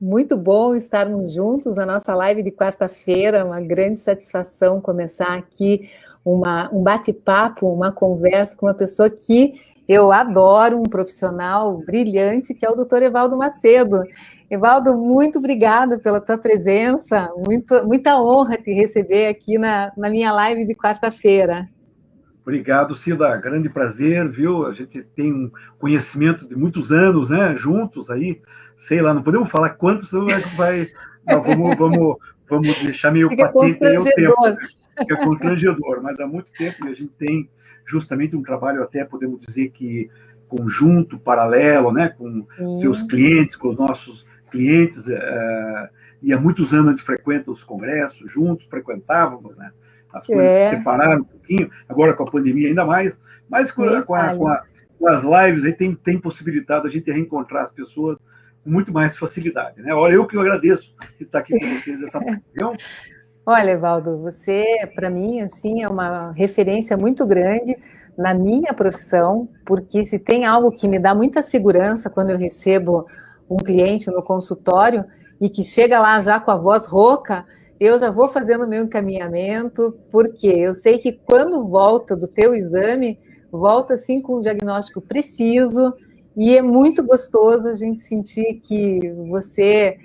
Muito bom estarmos juntos na nossa live de quarta-feira. Uma grande satisfação começar aqui um bate-papo, uma conversa com uma pessoa que eu adoro, um profissional brilhante, que é o Dr. Evaldo Macedo. Evaldo, muito obrigada pela tua presença. Muita honra te receber aqui na minha live de quarta-feira. Obrigado, Cida. Grande prazer, viu? A gente tem um conhecimento de muitos anos, né? Juntos aí. Sei lá, não podemos falar quantos, senão vai. Não, vamos deixar meio Fica patente aí o tempo. constrangedor. Fica constrangedor, mas há muito tempo a gente tem justamente um trabalho, até podemos dizer que conjunto, paralelo, né? Com seus clientes, com os nossos clientes. E há muitos anos a gente frequenta os congressos juntos, frequentávamos, né? As coisas se separaram um pouquinho, agora com a pandemia ainda mais, mas com as lives aí tem possibilidade a gente reencontrar as pessoas com muito mais facilidade, né? Olha, eu que agradeço de estar aqui com vocês nessa reunião. Olha, Evaldo, você, para mim, assim, é uma referência muito grande na minha profissão, porque se tem algo que me dá muita segurança quando eu recebo um cliente no consultório e que chega lá já com a voz rouca, eu já vou fazendo o meu encaminhamento, porque eu sei que quando volta do teu exame, volta assim com um diagnóstico preciso, e é muito gostoso a gente sentir que você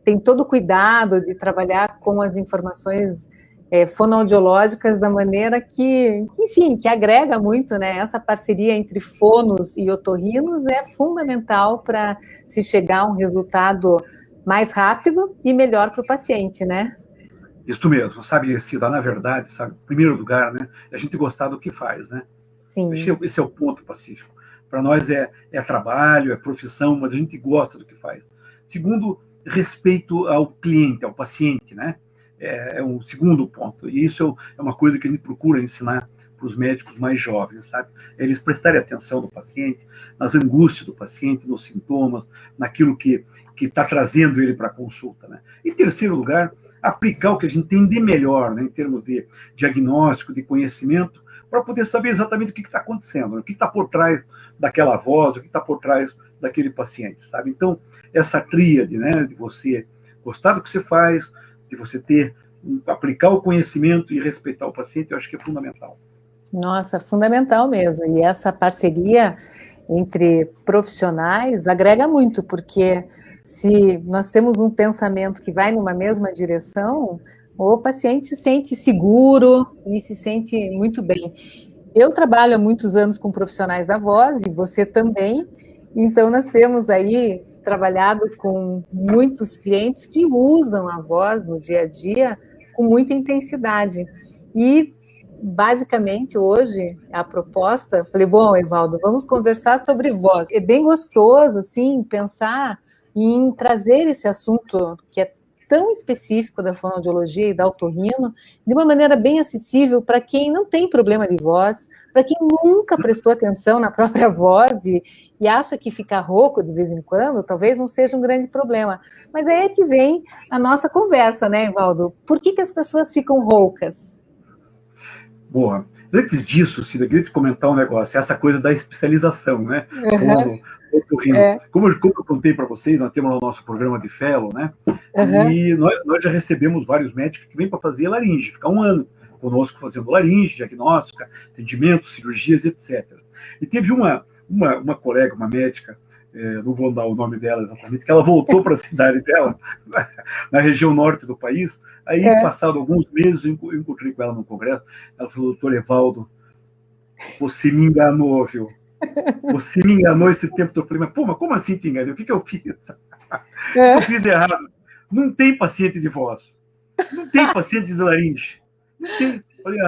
tem todo o cuidado de trabalhar com as informações fonoaudiológicas da maneira que, enfim, que agrega muito, né? Essa parceria entre fonos e otorrinos é fundamental para se chegar a um resultado mais rápido e melhor para o paciente, né? Isso mesmo, sabe, Cida, na verdade, sabe, em primeiro lugar, né, a gente gostar do que faz, né? Sim. Esse é o ponto pacífico. Para nós é trabalho, é profissão, mas a gente gosta do que faz. Segundo, respeito ao cliente, ao paciente, né? É um segundo ponto. E isso é uma coisa que a gente procura ensinar para os médicos mais jovens, sabe? Eles prestarem atenção no paciente, nas angústias do paciente, nos sintomas, naquilo que está trazendo ele para a consulta, né? Em terceiro lugar, aplicar o que a gente tem de melhor, né, em termos de diagnóstico, de conhecimento, para poder saber exatamente o que está acontecendo, né, o que está por trás daquela voz, o que está por trás daquele paciente, sabe? Então, essa tríade, né, de você gostar do que você faz, de você aplicar o conhecimento e respeitar o paciente, eu acho que é fundamental. Nossa, fundamental mesmo. E essa parceria entre profissionais agrega muito, porque se nós temos um pensamento que vai numa mesma direção, o paciente se sente seguro e se sente muito bem. Eu trabalho há muitos anos com profissionais da voz, e você também, então nós temos aí trabalhado com muitos clientes que usam a voz no dia a dia com muita intensidade. E basicamente, hoje, a proposta, falei, bom, Evaldo, vamos conversar sobre voz. É bem gostoso, assim, pensar em trazer esse assunto que é tão específico da fonoaudiologia e da otorrino, de uma maneira bem acessível para quem não tem problema de voz, para quem nunca prestou atenção na própria voz e acha que ficar rouco de vez em quando talvez não seja um grande problema. Mas aí é que vem a nossa conversa, né, Evaldo? Por que as pessoas ficam roucas? Boa. Antes disso, Cida, eu queria te comentar um negócio, essa coisa da especialização, né? Como eu contei para vocês, nós temos o nosso programa de fellow, né? E nós já recebemos vários médicos que vêm para fazer laringe, ficar um ano conosco fazendo laringe, diagnóstica, atendimento, cirurgias, etc. E teve uma colega, uma médica, não vou dar o nome dela exatamente, que ela voltou para a cidade dela, na região norte do país. Aí, passado alguns meses, eu encontrei com ela no congresso. Ela falou: doutor Evaldo, você me enganou, viu? Você me enganou esse tempo todo. Eu falei: mas como assim te enganei? O que eu fiz? Eu fiz errado. Não tem paciente de voz. Não tem paciente de laringe. Não tem. Eu falei: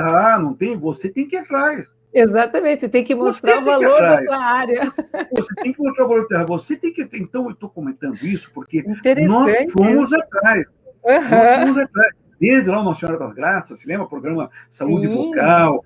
não tem? Você tem que ir atrás. Exatamente, você tem que mostrar o valor da tua área. Você tem que mostrar o valor da tua área. Você tem que. Então, eu estou comentando isso porque nós fomos atrás. Nós fomos atrás. Desde lá, Nossa Senhora das Graças, se lembra? O programa Saúde Vocal,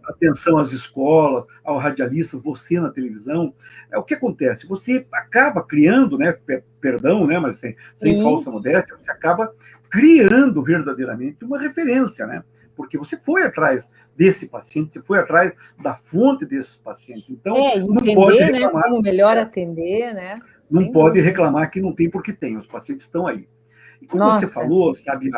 atenção às escolas, aos radialistas, você na televisão. O que acontece? Você acaba criando, né? Perdão, né? Mas sem falsa modéstia, você acaba criando verdadeiramente uma referência, né? Porque você foi atrás desse paciente, você foi atrás da fonte desse paciente. Então, entender, não pode reclamar, né, como melhor atender, né? não sem pode dúvida. reclamar que não tem porque tem, os pacientes estão aí. E como Nossa. você falou, sabe,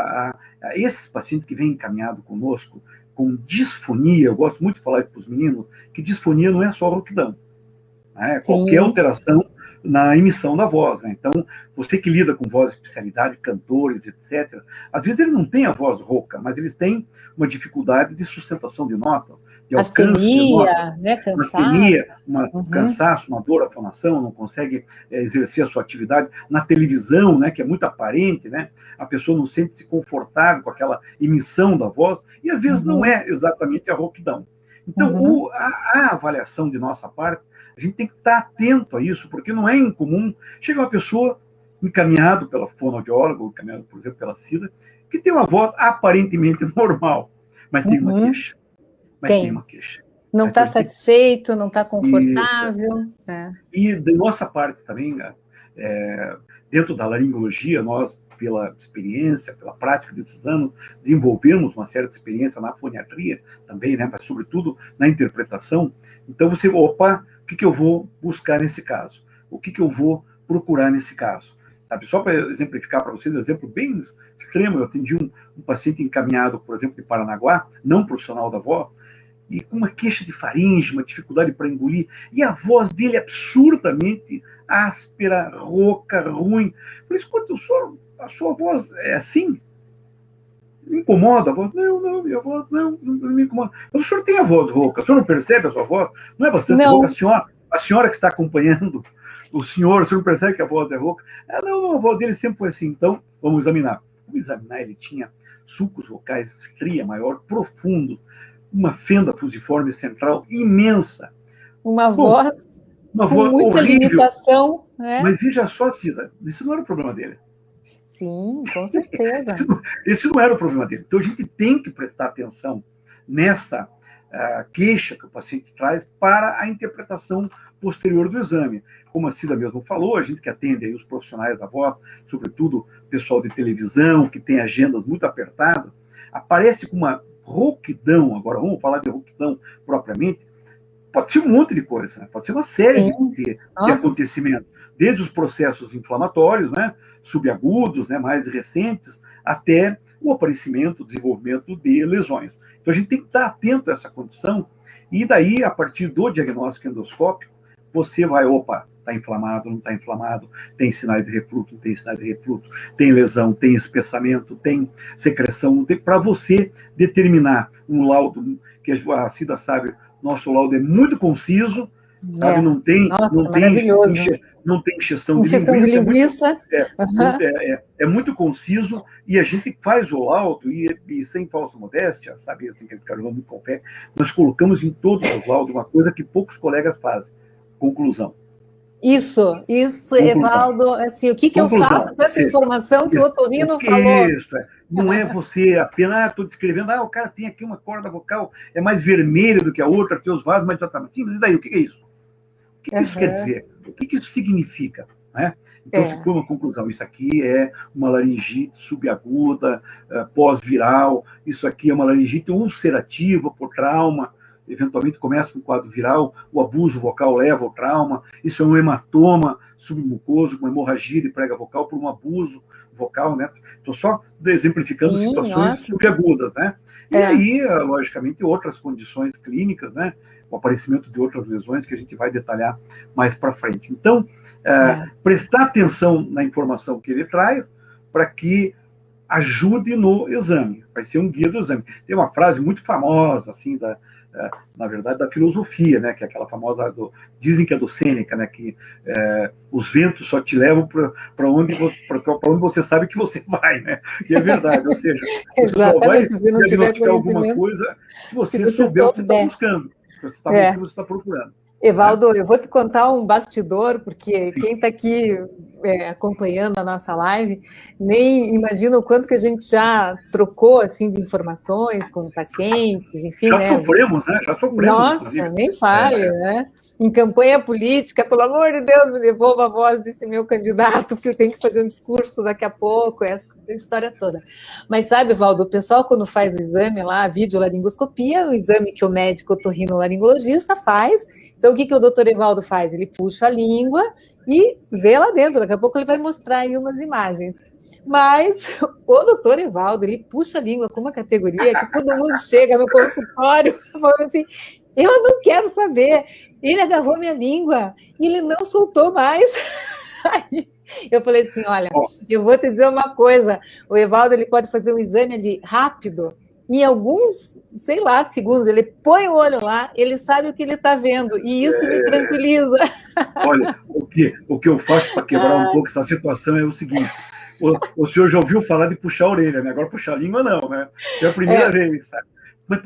esses pacientes que vêm encaminhado conosco com disfonia, eu gosto muito de falar isso para os meninos, que disfonia não é só rouquidão, né? Qualquer alteração na emissão da voz, né? Então, você que lida com voz de especialidade, cantores, etc., às vezes ele não tem a voz rouca, mas eles têm uma dificuldade de sustentação de nota, de alcance de nota, né? Cansaço. astenia, cansaço, uma dor à fonação, não consegue exercer a sua atividade na televisão, né, que é muito aparente, né? A pessoa não sente-se confortável com aquela emissão da voz, e às vezes não é exatamente a rouquidão. Então, a avaliação de nossa parte, a gente tem que estar atento a isso, porque não é incomum. Chega uma pessoa encaminhado pela fonoaudióloga, encaminhado, por exemplo, pela Cida, que tem uma voz aparentemente normal, mas tem uma queixa. Tem uma queixa. Não está satisfeito, não está confortável. E da nossa parte também, dentro da laringologia, nós, pela experiência, pela prática desses anos, desenvolvemos uma certa experiência na foniatria também, né, mas sobretudo na interpretação. Então você, o que eu vou buscar nesse caso? O que eu vou procurar nesse caso? Sabe? Só para exemplificar para vocês, um exemplo bem extremo, eu atendi um paciente encaminhado, por exemplo, de Paranaguá, não profissional da voz, e com uma queixa de faringe, uma dificuldade para engolir, e a voz dele absurdamente áspera, rouca, ruim. Por isso, quando a sua voz é assim, me incomoda a voz? Não, minha voz não me incomoda. Mas o senhor tem a voz rouca, o senhor não percebe a sua voz? Não é bastante rouca? A senhora que está acompanhando o senhor não percebe que a voz é rouca? Não, a voz dele sempre foi assim. Então, vamos examinar. Ele tinha sulcos vocais fria, maior, profundo, uma fenda fusiforme central imensa. Uma voz com muita horrível, limitação. Né? Mas veja só, Cida, isso não era o problema dele. Sim, com certeza. Esse não era o problema dele. Então, a gente tem que prestar atenção nessa queixa que o paciente traz para a interpretação posterior do exame. Como a Cida mesmo falou, a gente que atende aí os profissionais da voz, sobretudo pessoal de televisão, que tem agendas muito apertadas, aparece com uma rouquidão, agora vamos falar de rouquidão propriamente, pode ser um monte de coisa, né? Pode ser uma série de acontecimentos, desde os processos inflamatórios, né, subagudos, né, mais recentes, até o aparecimento, o desenvolvimento de lesões. Então a gente tem que estar atento a essa condição, e daí, a partir do diagnóstico endoscópico, você vai, está inflamado, não está inflamado, tem sinais de refluxo, não tem sinais de refluxo, tem lesão, tem espessamento, tem secreção, para você determinar um laudo, que a Cida sabe, nosso laudo é muito conciso, sabe? Não tem, não tem injeção de linguiça. É muito conciso, e a gente faz o laudo, e sem falsa modéstia, sabe? Assim, que ficar muito com fé, nós colocamos em todos os laudos uma coisa que poucos colegas fazem. Conclusão. Isso, Evaldo, assim, o que eu faço com essa informação que o otorrino falou? Isso, não é você apenas, estou descrevendo, o cara tem aqui uma corda vocal, é mais vermelha do que a outra, tem os vasos mais exatamente. Sim, mas e daí, o que é isso? O que isso quer dizer? O que isso significa? Né? Então, se for uma conclusão, isso aqui é uma laringite subaguda, pós-viral, isso aqui é uma laringite ulcerativa por trauma, eventualmente começa no quadro viral, o abuso vocal leva ao trauma, isso é um hematoma submucoso, uma hemorragia de prega vocal por um abuso vocal, né? Estou só exemplificando situações subagudas, né? E aí, logicamente, outras condições clínicas, né? O aparecimento de outras lesões que a gente vai detalhar mais para frente. Então, prestar atenção na informação que ele traz para que ajude no exame. Vai ser um guia do exame. Tem uma frase muito famosa, assim, na verdade, da filosofia, né, que é aquela famosa, dizem que é do Sêneca, né, que os ventos só te levam para onde você sabe que você vai, né? E é verdade, ou seja, você só vai diagnosticar alguma coisa se você souber o que você está buscando, o que você está procurando. Evaldo, eu vou te contar um bastidor, porque quem está aqui acompanhando a nossa live nem imagina o quanto que a gente já trocou assim, de informações com pacientes, enfim. Sofremos, né? Já sofremos. Nossa, nem fale, né? Em campanha política, pelo amor de Deus, me devolva a voz desse meu candidato, porque eu tenho que fazer um discurso daqui a pouco, essa história toda. Mas sabe, Evaldo, o pessoal quando faz o exame lá, a videolaringoscopia, o exame que o médico otorrinolaringologista faz. Então, o que o doutor Evaldo faz? Ele puxa a língua e vê lá dentro. Daqui a pouco ele vai mostrar aí umas imagens. Mas o doutor Evaldo, ele puxa a língua com uma categoria que todo mundo chega no consultório falando assim, eu não quero saber. Ele agarrou minha língua e ele não soltou mais. Aí eu falei assim, olha, eu vou te dizer uma coisa, o Evaldo ele pode fazer um exame ali rápido, em alguns, sei lá, segundos, ele põe o olho lá, ele sabe o que ele está vendo, e isso me tranquiliza. Olha, o que eu faço para quebrar um pouco essa situação é o seguinte, o senhor já ouviu falar de puxar a orelha, né? Agora puxar a língua não, né? É a primeira vez, sabe?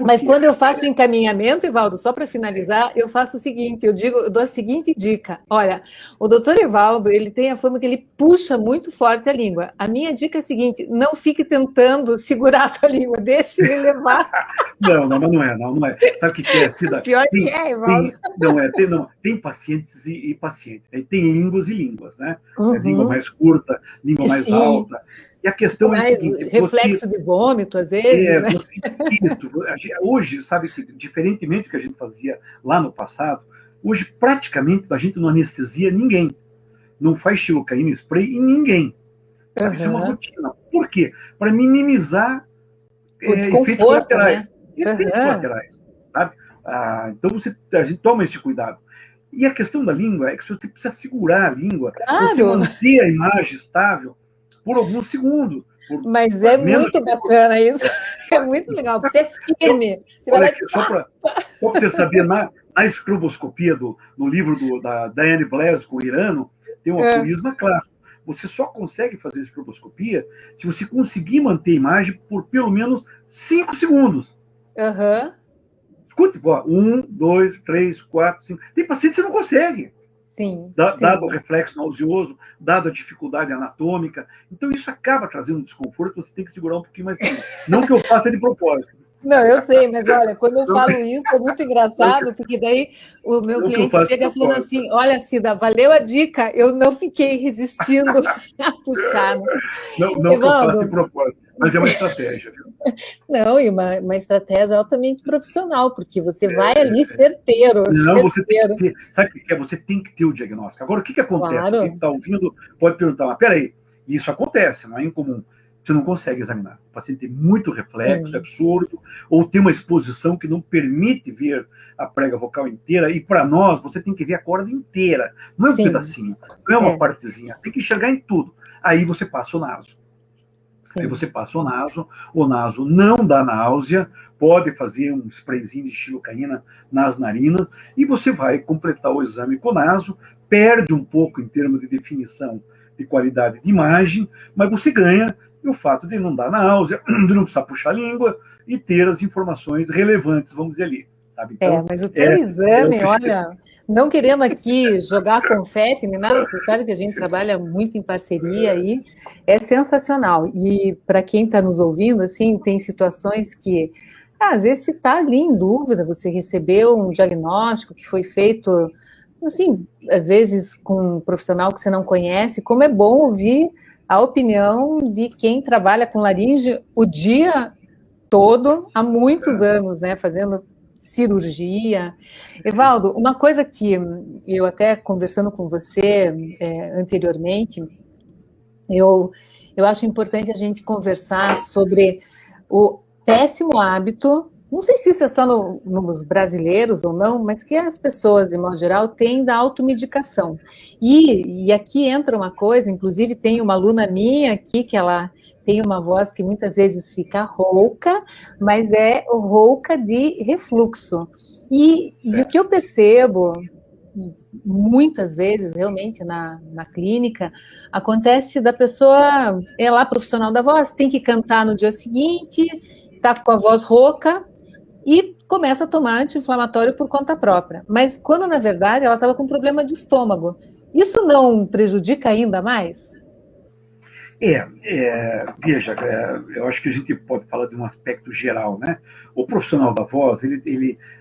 Mas quando eu faço o encaminhamento, Evaldo, só para finalizar, eu faço o seguinte, eu dou a seguinte dica. Olha, o doutor Evaldo, ele tem a fama que ele puxa muito forte a língua. A minha dica é a seguinte, não fique tentando segurar a tua língua, deixe ele levar. Não é. Sabe o que é? Cida? Pior que é, Evaldo. Tem pacientes e pacientes. Tem línguas e línguas, né? Uhum. Língua mais curta, língua mais alta. E a questão é a seguinte, reflexo de vômito, às vezes. Né? Hoje, sabe que, diferentemente do que a gente fazia lá no passado, hoje praticamente a gente não anestesia ninguém. Não faz xilocaína spray em ninguém. Isso é uma rotina. Por quê? Para minimizar o desconforto, efeitos laterais. Né? Efeitos laterais, sabe? Então a gente toma esse cuidado. E a questão da língua é que você precisa segurar a língua, você manter a imagem estável por alguns segundos. Mas é muito bacana isso. É muito legal, porque você é firme. Só para você saber, na estroboscopia, no livro da Diane Blasco, irano, tem um aforisma claro. Você só consegue fazer estroboscopia se você conseguir manter a imagem por pelo menos 5 segundos. Escute, 1, 2, 3, 4, 5. Tem paciente que você não consegue. Sim. Dado o reflexo nauseoso, dado a dificuldade anatômica. Então, isso acaba trazendo desconforto, você tem que segurar um pouquinho mais tempo. Não que eu faça de propósito. Não, eu sei, mas olha, quando eu falo isso, é muito engraçado, porque daí o meu cliente chega falando assim, olha, Cida, valeu a dica, eu não fiquei resistindo a puxar. Não que eu faça de propósito, mas é uma estratégia. Viu? Não, e uma estratégia altamente profissional, porque você vai ali certeiro. Não, você tem que ter, sabe o que é? Você tem que ter o diagnóstico. Agora, o que acontece? Claro. Quem está ouvindo pode perguntar, mas peraí, isso acontece, não é incomum. Você não consegue examinar. O paciente tem muito reflexo, absurdo, ou tem uma exposição que não permite ver a prega vocal inteira, e para nós, você tem que ver a corda inteira. Não é um pedacinho, não é uma partezinha, tem que enxergar em tudo. Aí você passa o naso. Aí você passa o naso não dá náusea, pode fazer um sprayzinho de xilocaína nas narinas, e você vai completar o exame com o naso, perde um pouco em termos de definição de qualidade de imagem, mas você ganha o fato de não dar náusea, de não precisar puxar a língua e ter as informações relevantes, vamos dizer ali. Sabe? Então, mas o teu exame, olha, não querendo aqui jogar confete nem nada, você sabe que a gente trabalha muito em parceria aí, é sensacional. E para quem está nos ouvindo, assim, tem situações que, às vezes, você está ali em dúvida, você recebeu um diagnóstico que foi feito, assim, às vezes com um profissional que você não conhece, como é bom ouvir a opinião de quem trabalha com laringe o dia todo, há muitos anos, né, fazendo cirurgia. Evaldo, uma coisa que eu até conversando com você anteriormente, eu acho importante a gente conversar sobre o péssimo hábito, não sei se isso é só nos brasileiros ou não, mas que as pessoas, de modo geral, têm da automedicação. E aqui entra uma coisa, inclusive tem uma aluna minha aqui, que ela tem uma voz que muitas vezes fica rouca, mas é rouca de refluxo. E o que eu percebo, muitas vezes, realmente, na clínica, acontece da pessoa, é lá profissional da voz, tem que cantar no dia seguinte, está com a voz rouca, e começa a tomar anti-inflamatório por conta própria. Mas quando, na verdade, ela estava com problema de estômago. Isso não prejudica ainda mais? Veja, eu acho que a gente pode falar de um aspecto geral, né? O profissional da voz,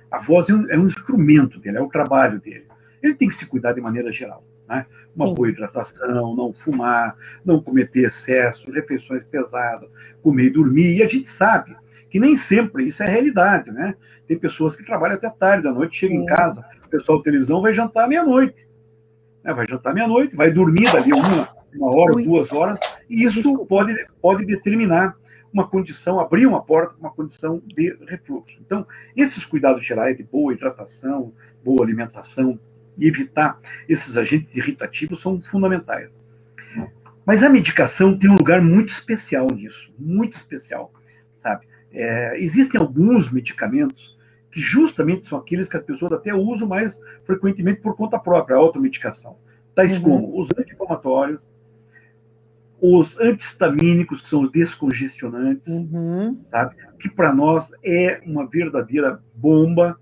a voz é um instrumento dele, é o trabalho dele. Ele tem que se cuidar de maneira geral, né? Uma boa hidratação, não fumar, não cometer excesso, refeições pesadas, comer e dormir. E a gente sabe que nem sempre isso é realidade, né? Tem pessoas que trabalham até tarde da noite, chegam em casa, o pessoal da televisão vai jantar à meia-noite. né? Vai jantar meia-noite, vai dormir dali uma hora ou 2 horas, e isso pode determinar uma condição, abrir uma porta para uma condição de refluxo. Então, esses cuidados gerais de boa hidratação, boa alimentação e evitar esses agentes irritativos são fundamentais. Mas a medicação tem um lugar muito especial nisso, muito especial, sabe? Existem alguns medicamentos que justamente são aqueles que as pessoas até usam mais frequentemente por conta própria, a automedicação. Tais como os anti-inflamatórios, os antihistamínicos, que são os descongestionantes, sabe? Que para nós é uma verdadeira bomba.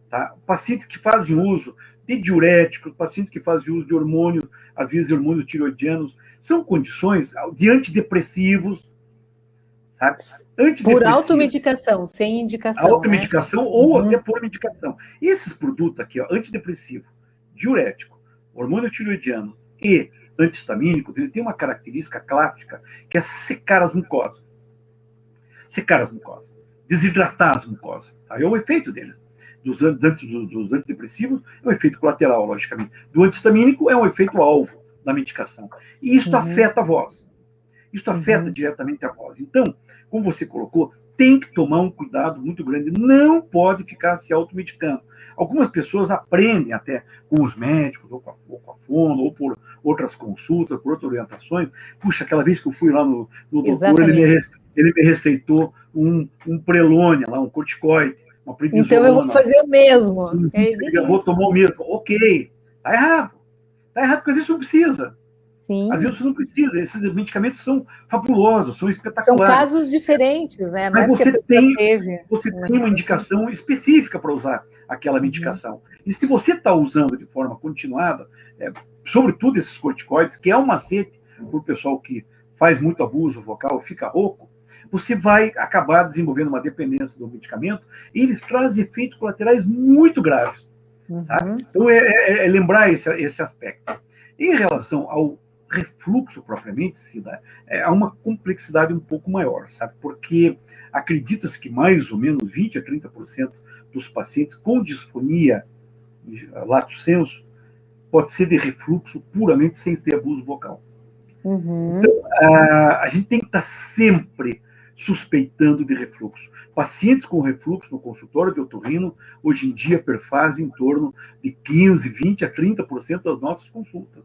Tá? Pacientes que fazem uso de diuréticos, pacientes que fazem uso de hormônios, às vezes hormônios tiroidianos, são condições de antidepressivos, sabe? Por automedicação, sem indicação. Automedicação, né? Ou até por medicação. Esses produtos aqui, ó, antidepressivo, diurético, hormônio tiroidiano e antihistamínico, ele tem uma característica clássica, que é secar as mucosas. Secar as mucosas. Desidratar as mucosas. Tá? É o efeito deles. Dos antidepressivos é um efeito colateral, logicamente. Do antihistamínico é um efeito alvo da medicação. E isso afeta a voz. Isso afeta diretamente a voz. Então, como você colocou, tem que tomar um cuidado muito grande. Não pode ficar se automedicando. Algumas pessoas aprendem até com os médicos, ou com a fono, ou por outras consultas, por outras orientações. Puxa, aquela vez que eu fui lá no doutor, ele me receitou um Prelônia, lá, um corticoide. Então eu vou fazer o mesmo. Eu vou tomar o mesmo. Ok, tá errado. Tá errado, porque às vezes não precisa. Sim. Às vezes você não precisa. Esses medicamentos são fabulosos, são espetaculares. São casos diferentes, né? Mas você tem uma indicação específica para usar aquela medicação. E se você está usando de forma continuada, sobretudo esses corticoides, que é um macete para o pessoal que faz muito abuso vocal, fica rouco, você vai acabar desenvolvendo uma dependência do medicamento e ele traz efeitos colaterais muito graves. Tá? Então, lembrar esse aspecto. Em relação ao refluxo propriamente, Cida, há uma complexidade um pouco maior, sabe? Porque acredita-se que mais ou menos 20% a 30% dos pacientes com disfonia, lato sensu, pode ser de refluxo puramente sem ter abuso vocal. Então, a gente tem que estar sempre suspeitando de refluxo. Pacientes com refluxo no consultório de otorrino, hoje em dia, perfazem em torno de 15%, 20% a 30% das nossas consultas.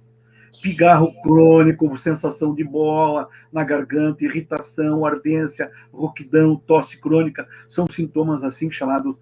Pigarro crônico, sensação de bola na garganta, irritação, ardência, rouquidão, tosse crônica, são sintomas assim chamados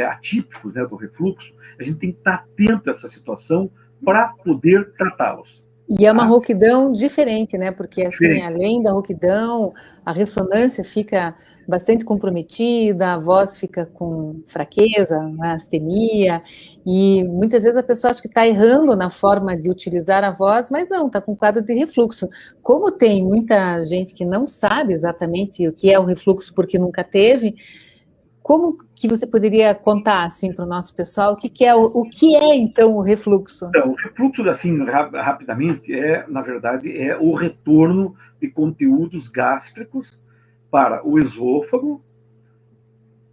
atípicos, né, do refluxo. A gente tem que estar atento a essa situação para poder tratá-los. E é uma rouquidão diferente, né? Porque, assim, além da rouquidão, a ressonância fica bastante comprometida, a voz fica com fraqueza, astenia, e muitas vezes a pessoa acha que está errando na forma de utilizar a voz, mas não, está com quadro de refluxo. Como tem muita gente que não sabe exatamente o que é o refluxo porque nunca teve, como que você poderia contar assim para o nosso pessoal o que é então o refluxo? Então, o refluxo, assim, rapidamente, na verdade, é o retorno de conteúdos gástricos para o esôfago.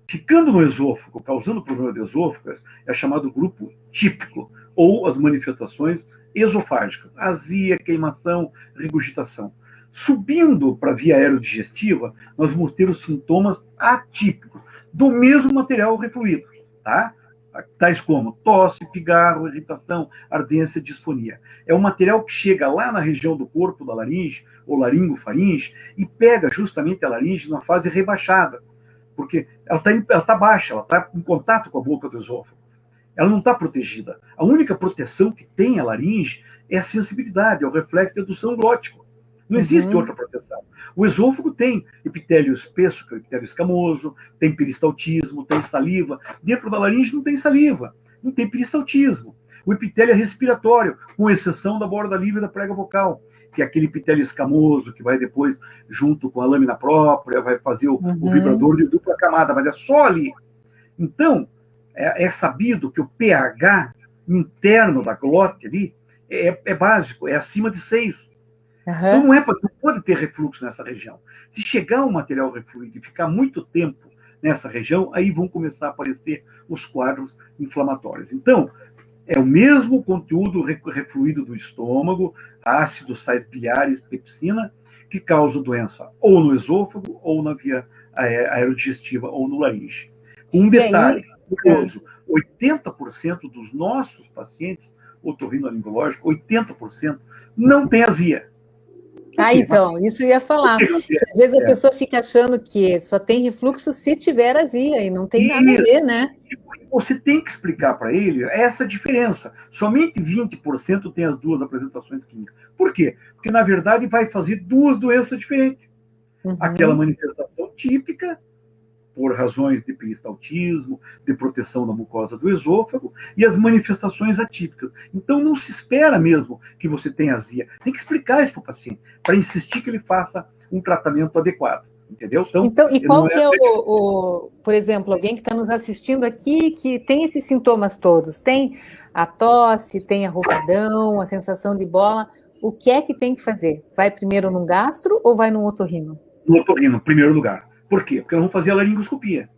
Ficando no esôfago, causando problema de esôfago, é chamado grupo típico, ou as manifestações esofágicas, azia, queimação, regurgitação. Subindo para a via aerodigestiva, nós vamos ter os sintomas atípicos do mesmo material refluído, tá? Tais como tosse, pigarro, irritação, ardência, disfonia. É um material que chega lá na região do corpo da laringe, ou laringofaringe, e pega justamente a laringe na fase rebaixada, porque ela está baixa, ela está em contato com a boca do esôfago. Ela não está protegida. A única proteção que tem a laringe é a sensibilidade, é o reflexo de adução glótico. Não existe outra proteção. O esôfago tem epitélio espesso, que é o epitélio escamoso, tem peristaltismo, tem saliva. Dentro da laringe não tem saliva, não tem peristaltismo. O epitélio é respiratório, com exceção da borda livre da prega vocal, que é aquele epitélio escamoso que vai depois, junto com a lâmina própria, vai fazer o vibrador de dupla camada, mas é só ali. Então, é sabido que o pH interno da glote ali é básico, é acima de 6. Então não pode ter refluxo nessa região. Se chegar um material refluído e ficar muito tempo nessa região, aí vão começar a aparecer os quadros inflamatórios. Então, É o mesmo conteúdo refluído do estômago, ácidos, sais biliares, pepsina, que causa doença ou no esôfago, ou na via aerodigestiva, ou no laringe. Um detalhe curioso, 80% dos nossos pacientes otorrinolaringológicos, 80% não tem azia. Então, isso eu ia falar. Às vezes a pessoa fica achando que só tem refluxo se tiver azia, e não tem nada a ver, né? Você tem que explicar para ele essa diferença. Somente 20% tem as duas apresentações clínicas. Por quê? Porque, na verdade, vai fazer duas doenças diferentes. Aquela manifestação típica, por razões de peristaltismo, de proteção da mucosa do esôfago, e as manifestações atípicas. Então, não se espera mesmo que você tenha azia. Tem que explicar isso para o paciente, para insistir que ele faça um tratamento adequado. Entendeu? Então, e qual que é por exemplo, alguém que está nos assistindo aqui que tem esses sintomas todos? Tem a tosse, tem a rouquidão, a sensação de bola. O que é que tem que fazer? Vai primeiro num gastro ou vai num otorrino? No otorrino, em primeiro lugar. Por quê? Porque nós vamos fazer a laringoscopia.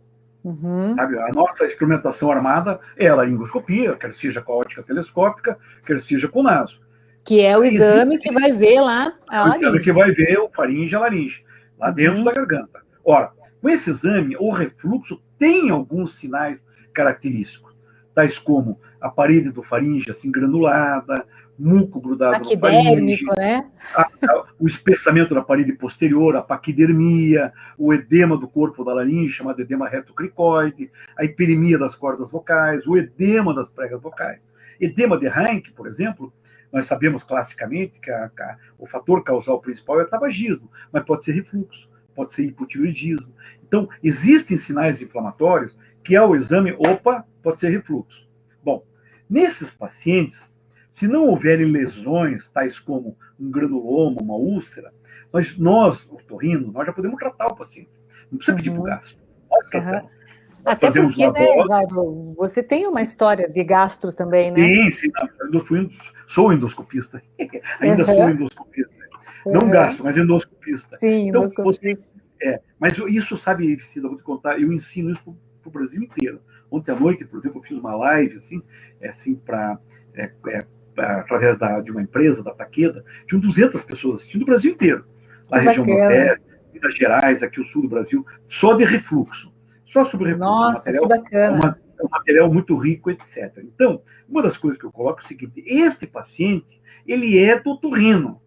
Sabe? A nossa instrumentação armada é a laringoscopia, quer seja com a ótica telescópica, quer seja com o naso. Que é o exame que vai ver lá a laringe. O exame que vai ver o faringe e a laringe, lá dentro da garganta. Ora, com esse exame, o refluxo tem alguns sinais característicos, tais como a parede do faringe assim granulada, muco grudado no faringe, né? O espessamento da parede posterior, a paquidermia, o edema do corpo da laringe, chamado edema retocricoide, a hiperemia das cordas vocais, o edema das pregas vocais. Edema de Heinck, por exemplo, nós sabemos classicamente que o fator causal principal é o tabagismo, mas pode ser refluxo, pode ser hipotiroidismo. Então, existem sinais inflamatórios que, ao exame, pode ser refluxo. Bom, nesses pacientes, se não houverem lesões, tais como um granuloma, uma úlcera, nós otorrinos, nós já podemos tratar o paciente. Não precisa pedir para o gastro. Nós tratamos. Até porque, né, Evaldo, você tem uma história de gastro também, né? Sim, sou endoscopista. Ainda sou endoscopista. Não gastro, mas endoscopista. Sim, então, endoscopista. Mas isso, sabe, Cida, vou te contar, eu ensino isso para o Brasil inteiro. Ontem à noite, por exemplo, eu fiz uma live, através de uma empresa, da Takeda, tinham 200 pessoas assistindo, o Brasil inteiro. Na região Nordeste, Minas Gerais, aqui o sul do Brasil, só de refluxo. Só sobre refluxo. Nossa, que bacana. É um material muito rico, etc. Então, uma das coisas que eu coloco é o seguinte: este paciente, ele é do otorrino.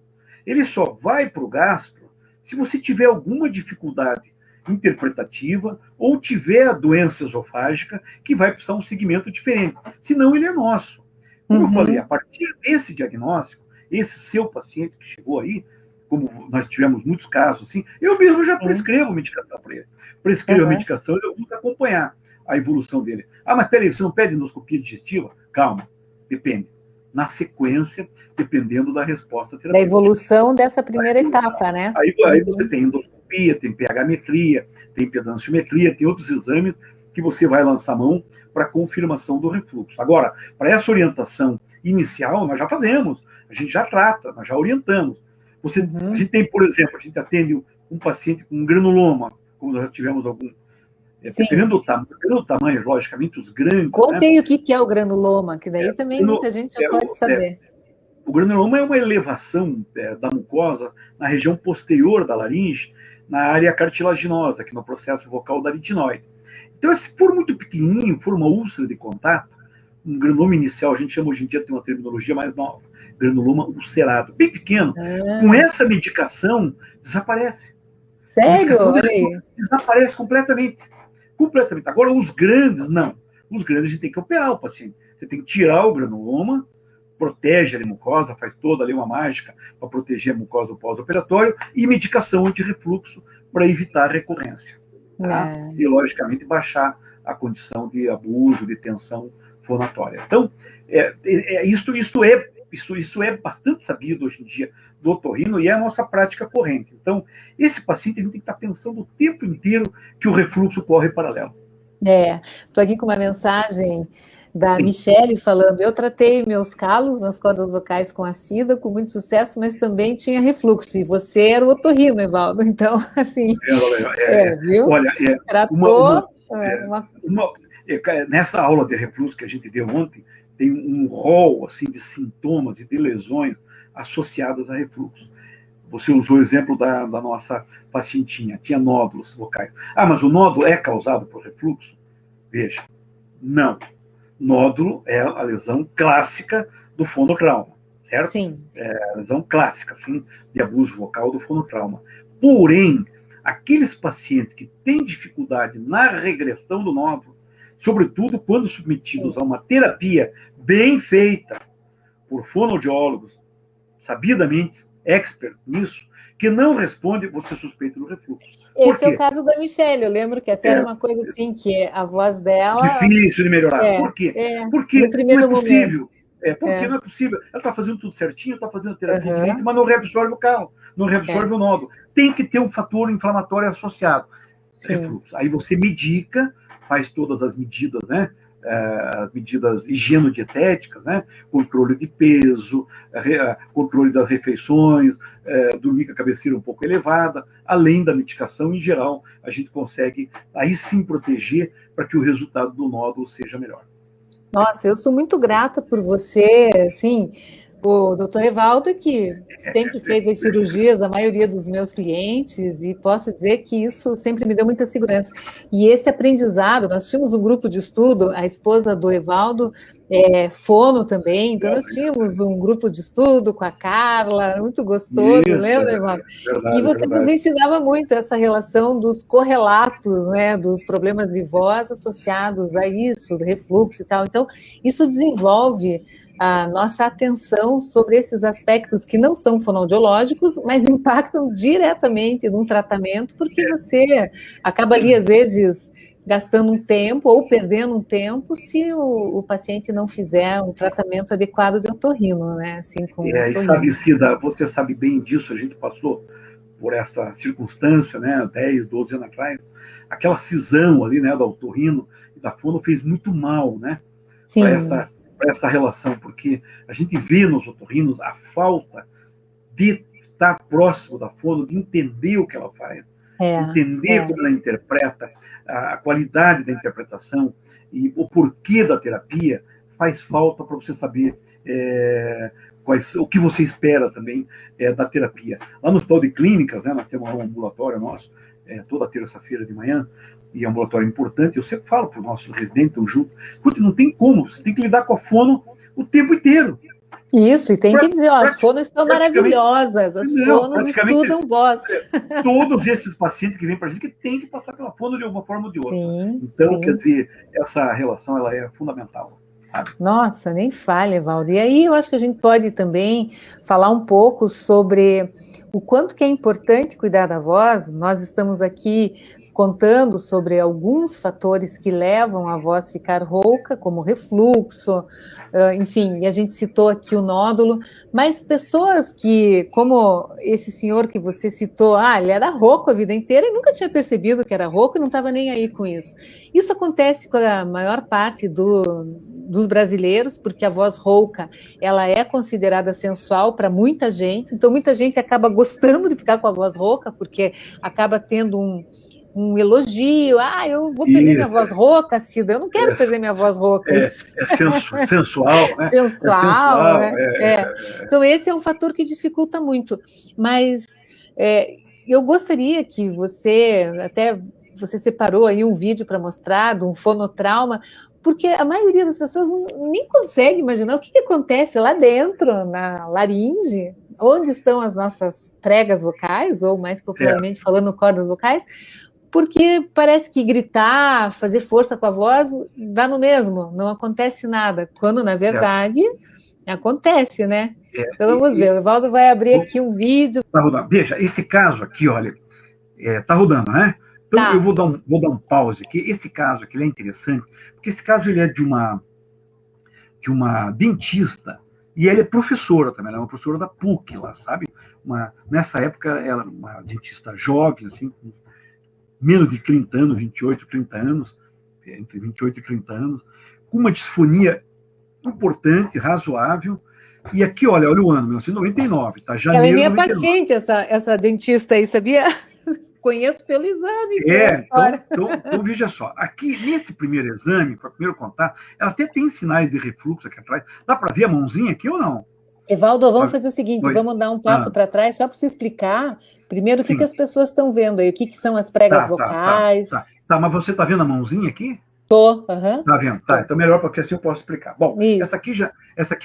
Ele só vai para o gastro se você tiver alguma dificuldade interpretativa ou tiver a doença esofágica que vai precisar um segmento diferente. Senão, ele é nosso. Como eu falei, a partir desse diagnóstico, esse seu paciente que chegou aí, como nós tivemos muitos casos assim, eu mesmo já prescrevo medicação para ele. Prescrevo a medicação e eu vou acompanhar a evolução dele. Mas peraí, você não pede endoscopia digestiva? Calma, depende. Na sequência, dependendo da resposta terapêutica. Da evolução dessa primeira etapa, né? Aí você tem endoscopia, tem pH-metria, tem pedanciometria, tem outros exames que você vai lançar mão para confirmação do refluxo. Agora, para essa orientação inicial, nós já fazemos, a gente já trata, nós já orientamos. A gente tem, por exemplo, a gente atende um paciente com granuloma, como nós já tivemos algum. Dependendo do tamanho, logicamente, os grandes. Conte aí o que é o granuloma, que daí também muita gente já pode saber. O granuloma é uma elevação da mucosa na região posterior da laringe, na área cartilaginosa, que no processo vocal da aritinoide. Então, se for muito pequenininho, for uma úlcera de contato, um granuloma inicial, a gente chama hoje em dia, tem uma terminologia mais nova, granuloma ulcerado, bem pequeno, com essa medicação, desaparece. Sério? Olha aí. Desaparece completamente. Completamente. Agora, os grandes, não. Os grandes a gente tem que operar o paciente. Você tem que tirar o granuloma, protege a mucosa, faz toda ali uma mágica para proteger a mucosa do pós-operatório e medicação anti-refluxo para evitar a recorrência. Tá? E, logicamente, baixar a condição de abuso, de tensão fonatória. Então, isso é bastante sabido hoje em dia do otorrino e é a nossa prática corrente. Então, esse paciente a gente tem que estar pensando o tempo inteiro que o refluxo corre paralelo. Estou aqui com uma mensagem da Michele falando: eu tratei meus calos nas cordas vocais com acida, com muito sucesso, mas também tinha refluxo. E você era o otorrino, Evaldo. Então, assim, viu? Olha, tratou nessa aula de refluxo que a gente deu ontem, tem um rol assim, de sintomas e de lesões associadas a refluxo. Você usou o exemplo da nossa pacientinha, tinha nódulos vocais. Ah, mas o nódulo é causado por refluxo? Veja, não. Nódulo é a lesão clássica do fonotrauma, certo? Sim. É a lesão clássica, assim, de abuso vocal do fonotrauma. Porém, aqueles pacientes que têm dificuldade na regressão do nódulo, sobretudo quando submetidos a uma terapia bem feita por fonoaudiólogos, sabidamente expert nisso, que não responde, você suspeita do refluxo. Esse é o caso da Michelle. Eu lembro que até era uma coisa assim, que a voz dela... Difícil de melhorar. Por quê? Porque no primeiro não é possível. momento. Porque não é possível. Ela está fazendo tudo certinho, está fazendo terapia direito, mas não reabsorve o carro, não reabsorve o nódulo. Tem que ter um fator inflamatório associado. Refluxo. Aí você medica, faz todas as medidas, né? As medidas higienodietéticas, né? Controle de peso, controle das refeições, dormir com a cabeceira um pouco elevada, além da medicação em geral, a gente consegue aí sim proteger para que o resultado do nódulo seja melhor. Nossa, eu sou muito grata por você, assim, o doutor Evaldo, que sempre fez as cirurgias, a maioria dos meus clientes, e posso dizer que isso sempre me deu muita segurança. E esse aprendizado, nós tínhamos um grupo de estudo, a esposa do Evaldo fono também, então nós tínhamos um grupo de estudo com a Carla, muito gostoso, isso, lembra, Evaldo? Verdade, e você nos ensinava muito essa relação dos correlatos, né, dos problemas de voz associados a isso, do refluxo e tal. Então, isso desenvolve a nossa atenção sobre esses aspectos que não são fonoaudiológicos, mas impactam diretamente num tratamento, porque você acaba ali, às vezes, gastando um tempo ou perdendo um tempo se o paciente não fizer um tratamento adequado de otorrino, né? Assim como e sabe, Cida, você sabe bem disso, a gente passou por essa circunstância, né, 10, 12 anos atrás, aquela cisão ali, né, da otorrino e da fono fez muito mal, né? Para essa relação, porque a gente vê nos otorrinos a falta de estar próximo da fono, de entender o que ela faz, entender como ela interpreta, a qualidade da interpretação e o porquê da terapia, faz falta para você saber o que você espera também da terapia. Lá no Hospital de Clínicas, né, nós temos um ambulatório nosso, toda terça-feira de manhã, e é um ambulatório importante, eu sempre falo para os nossos residentes, estão juntos, não tem como, você tem que lidar com a fono o tempo inteiro. Isso, e tem que dizer, ó, as fonos são maravilhosas, as fonos estudam voz. Todos esses pacientes que vêm para a gente que tem que passar pela fono de uma forma ou de outra. Sim, então, quer dizer, essa relação ela é fundamental. Sabe? Nossa, nem falha, Valdo. E aí eu acho que a gente pode também falar um pouco sobre o quanto que é importante cuidar da voz. Nós estamos aqui contando sobre alguns fatores que levam a voz a ficar rouca, como refluxo, enfim, e a gente citou aqui o nódulo, mas pessoas que, como esse senhor que você citou, ele era rouco a vida inteira e nunca tinha percebido que era rouco e não estava nem aí com isso. Isso acontece com a maior parte dos brasileiros, porque a voz rouca, ela é considerada sensual para muita gente, então muita gente acaba gostando de ficar com a voz rouca, porque acaba tendo um elogio, eu vou perder minha voz rouca, Cida, eu não quero perder minha voz rouca. Sensual, né? Sensual, Então esse é um fator que dificulta muito, mas eu gostaria que você separou aí um vídeo para mostrar de um fonotrauma, porque a maioria das pessoas nem consegue imaginar o que acontece lá dentro, na laringe, onde estão as nossas pregas vocais, ou mais popularmente falando, cordas vocais, porque parece que gritar, fazer força com a voz, dá no mesmo, não acontece nada, quando, na verdade, acontece, né? Então, vamos ver, o Evaldo vai abrir aqui um vídeo. Tá rodando. Veja, esse caso aqui, olha, tá rodando, né? Então, eu vou dar um pause aqui. Esse caso aqui ele é interessante, porque esse caso ele é de uma dentista, e ela é professora também, ela é uma professora da PUC lá, sabe? Nessa época, ela era uma dentista jovem, assim, com menos de 30 anos, 28, 30 anos, entre 28 e 30 anos, com uma disfonia importante, razoável. E aqui, olha o ano, 1999, tá? Janeiro ela é minha paciente, essa dentista aí, sabia? conheço pelo exame, pela história. Então, veja só, aqui nesse primeiro exame, para primeiro contato, ela até tem sinais de refluxo aqui atrás. Dá para ver a mãozinha aqui ou não? Evaldo, vamos fazer o seguinte, vamos dar um passo para trás, só para você explicar, primeiro, o que as pessoas estão vendo aí, o que são as pregas vocais. Tá, mas você está vendo a mãozinha aqui? Tô, Tá vendo? Tá, então melhor, porque assim eu posso explicar. Bom, essa aqui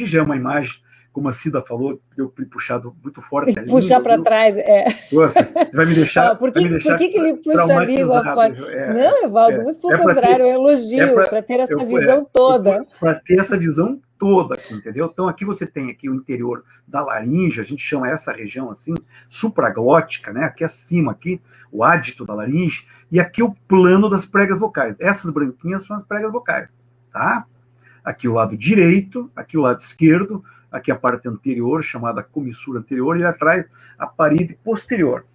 já é uma imagem, como a Cida falou, eu puxado muito fora. Puxar para trás, Nossa, você vai me deixar. Por que ele puxa a língua fora? Não, Evaldo, muito pelo contrário, é um elogio, para ter essa visão toda. Para ter essa visão toda aqui, entendeu? Então aqui você tem aqui o interior da laringe, a gente chama essa região assim, supraglótica, né? Aqui acima, aqui, o ádito da laringe, e aqui o plano das pregas vocais. Essas branquinhas são as pregas vocais, tá? Aqui o lado direito, aqui o lado esquerdo, aqui a parte anterior, chamada comissura anterior, e atrás a parede posterior.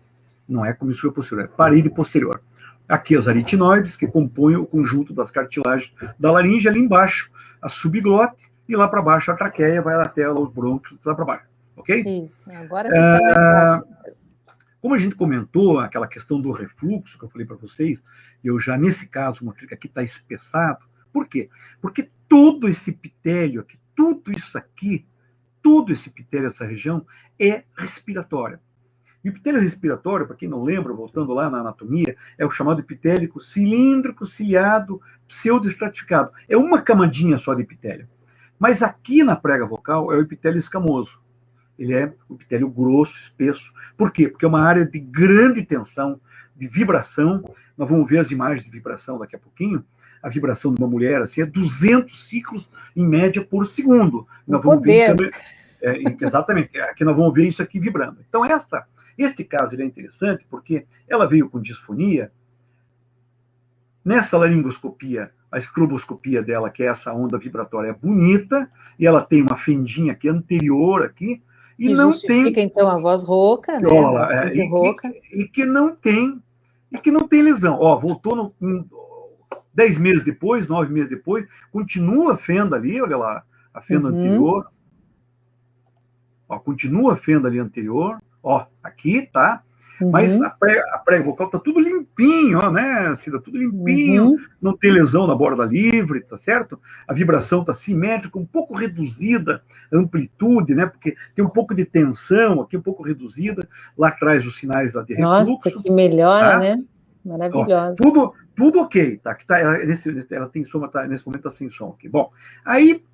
Não é comissura posterior, é parede posterior. Aqui as aritinoides, que compõem o conjunto das cartilagens da laringe, ali embaixo a subglote, e lá para baixo a traqueia, vai até os brônquios, lá para baixo, ok? Isso, agora fica mais fácil. Como a gente comentou, aquela questão do refluxo que eu falei para vocês, eu já, nesse caso, mostrei que aqui está espessado. Por quê? Porque todo esse epitélio aqui, tudo isso aqui, todo esse epitélio, essa região, é respiratória. E o epitélio respiratório, para quem não lembra, voltando lá na anatomia, é o chamado epitélico cilíndrico, ciliado, pseudoestratificado. É uma camadinha só de epitélio. Mas aqui na prega vocal é o epitélio escamoso. Ele é o epitélio grosso, espesso. Por quê? Porque é uma área de grande tensão, de vibração. Nós vamos ver as imagens de vibração daqui a pouquinho. A vibração de uma mulher assim, é 200 ciclos, em média, por segundo. Nós vamos ver exatamente. Aqui nós vamos ver isso aqui vibrando. Então, este caso ele é interessante porque ela veio com disfonia. Nessa laringoscopia, a estroboscopia dela, que é essa onda vibratória, é bonita, e ela tem uma fendinha aqui anterior aqui, e não justifica, tem, então, a voz rouca, né? E que não tem lesão. Ó, voltou 10 meses depois, 9 meses depois, continua a fenda ali, olha lá, a fenda anterior. Ó, continua a fenda ali anterior. Ó, aqui, tá? Mas a prega vocal tá tudo limpinho, ó, né, Cida? Tudo limpinho, não tem lesão na borda livre, tá certo? A vibração tá simétrica, um pouco reduzida, a amplitude, né? Porque tem um pouco de tensão aqui, um pouco reduzida. Lá atrás os sinais lá de refluxo. Nossa, que melhora, tá? Né? Maravilhosa. Ó, tudo ok, tá? Ela tem som, tá, nesse momento tá sem som aqui. Bom, aí,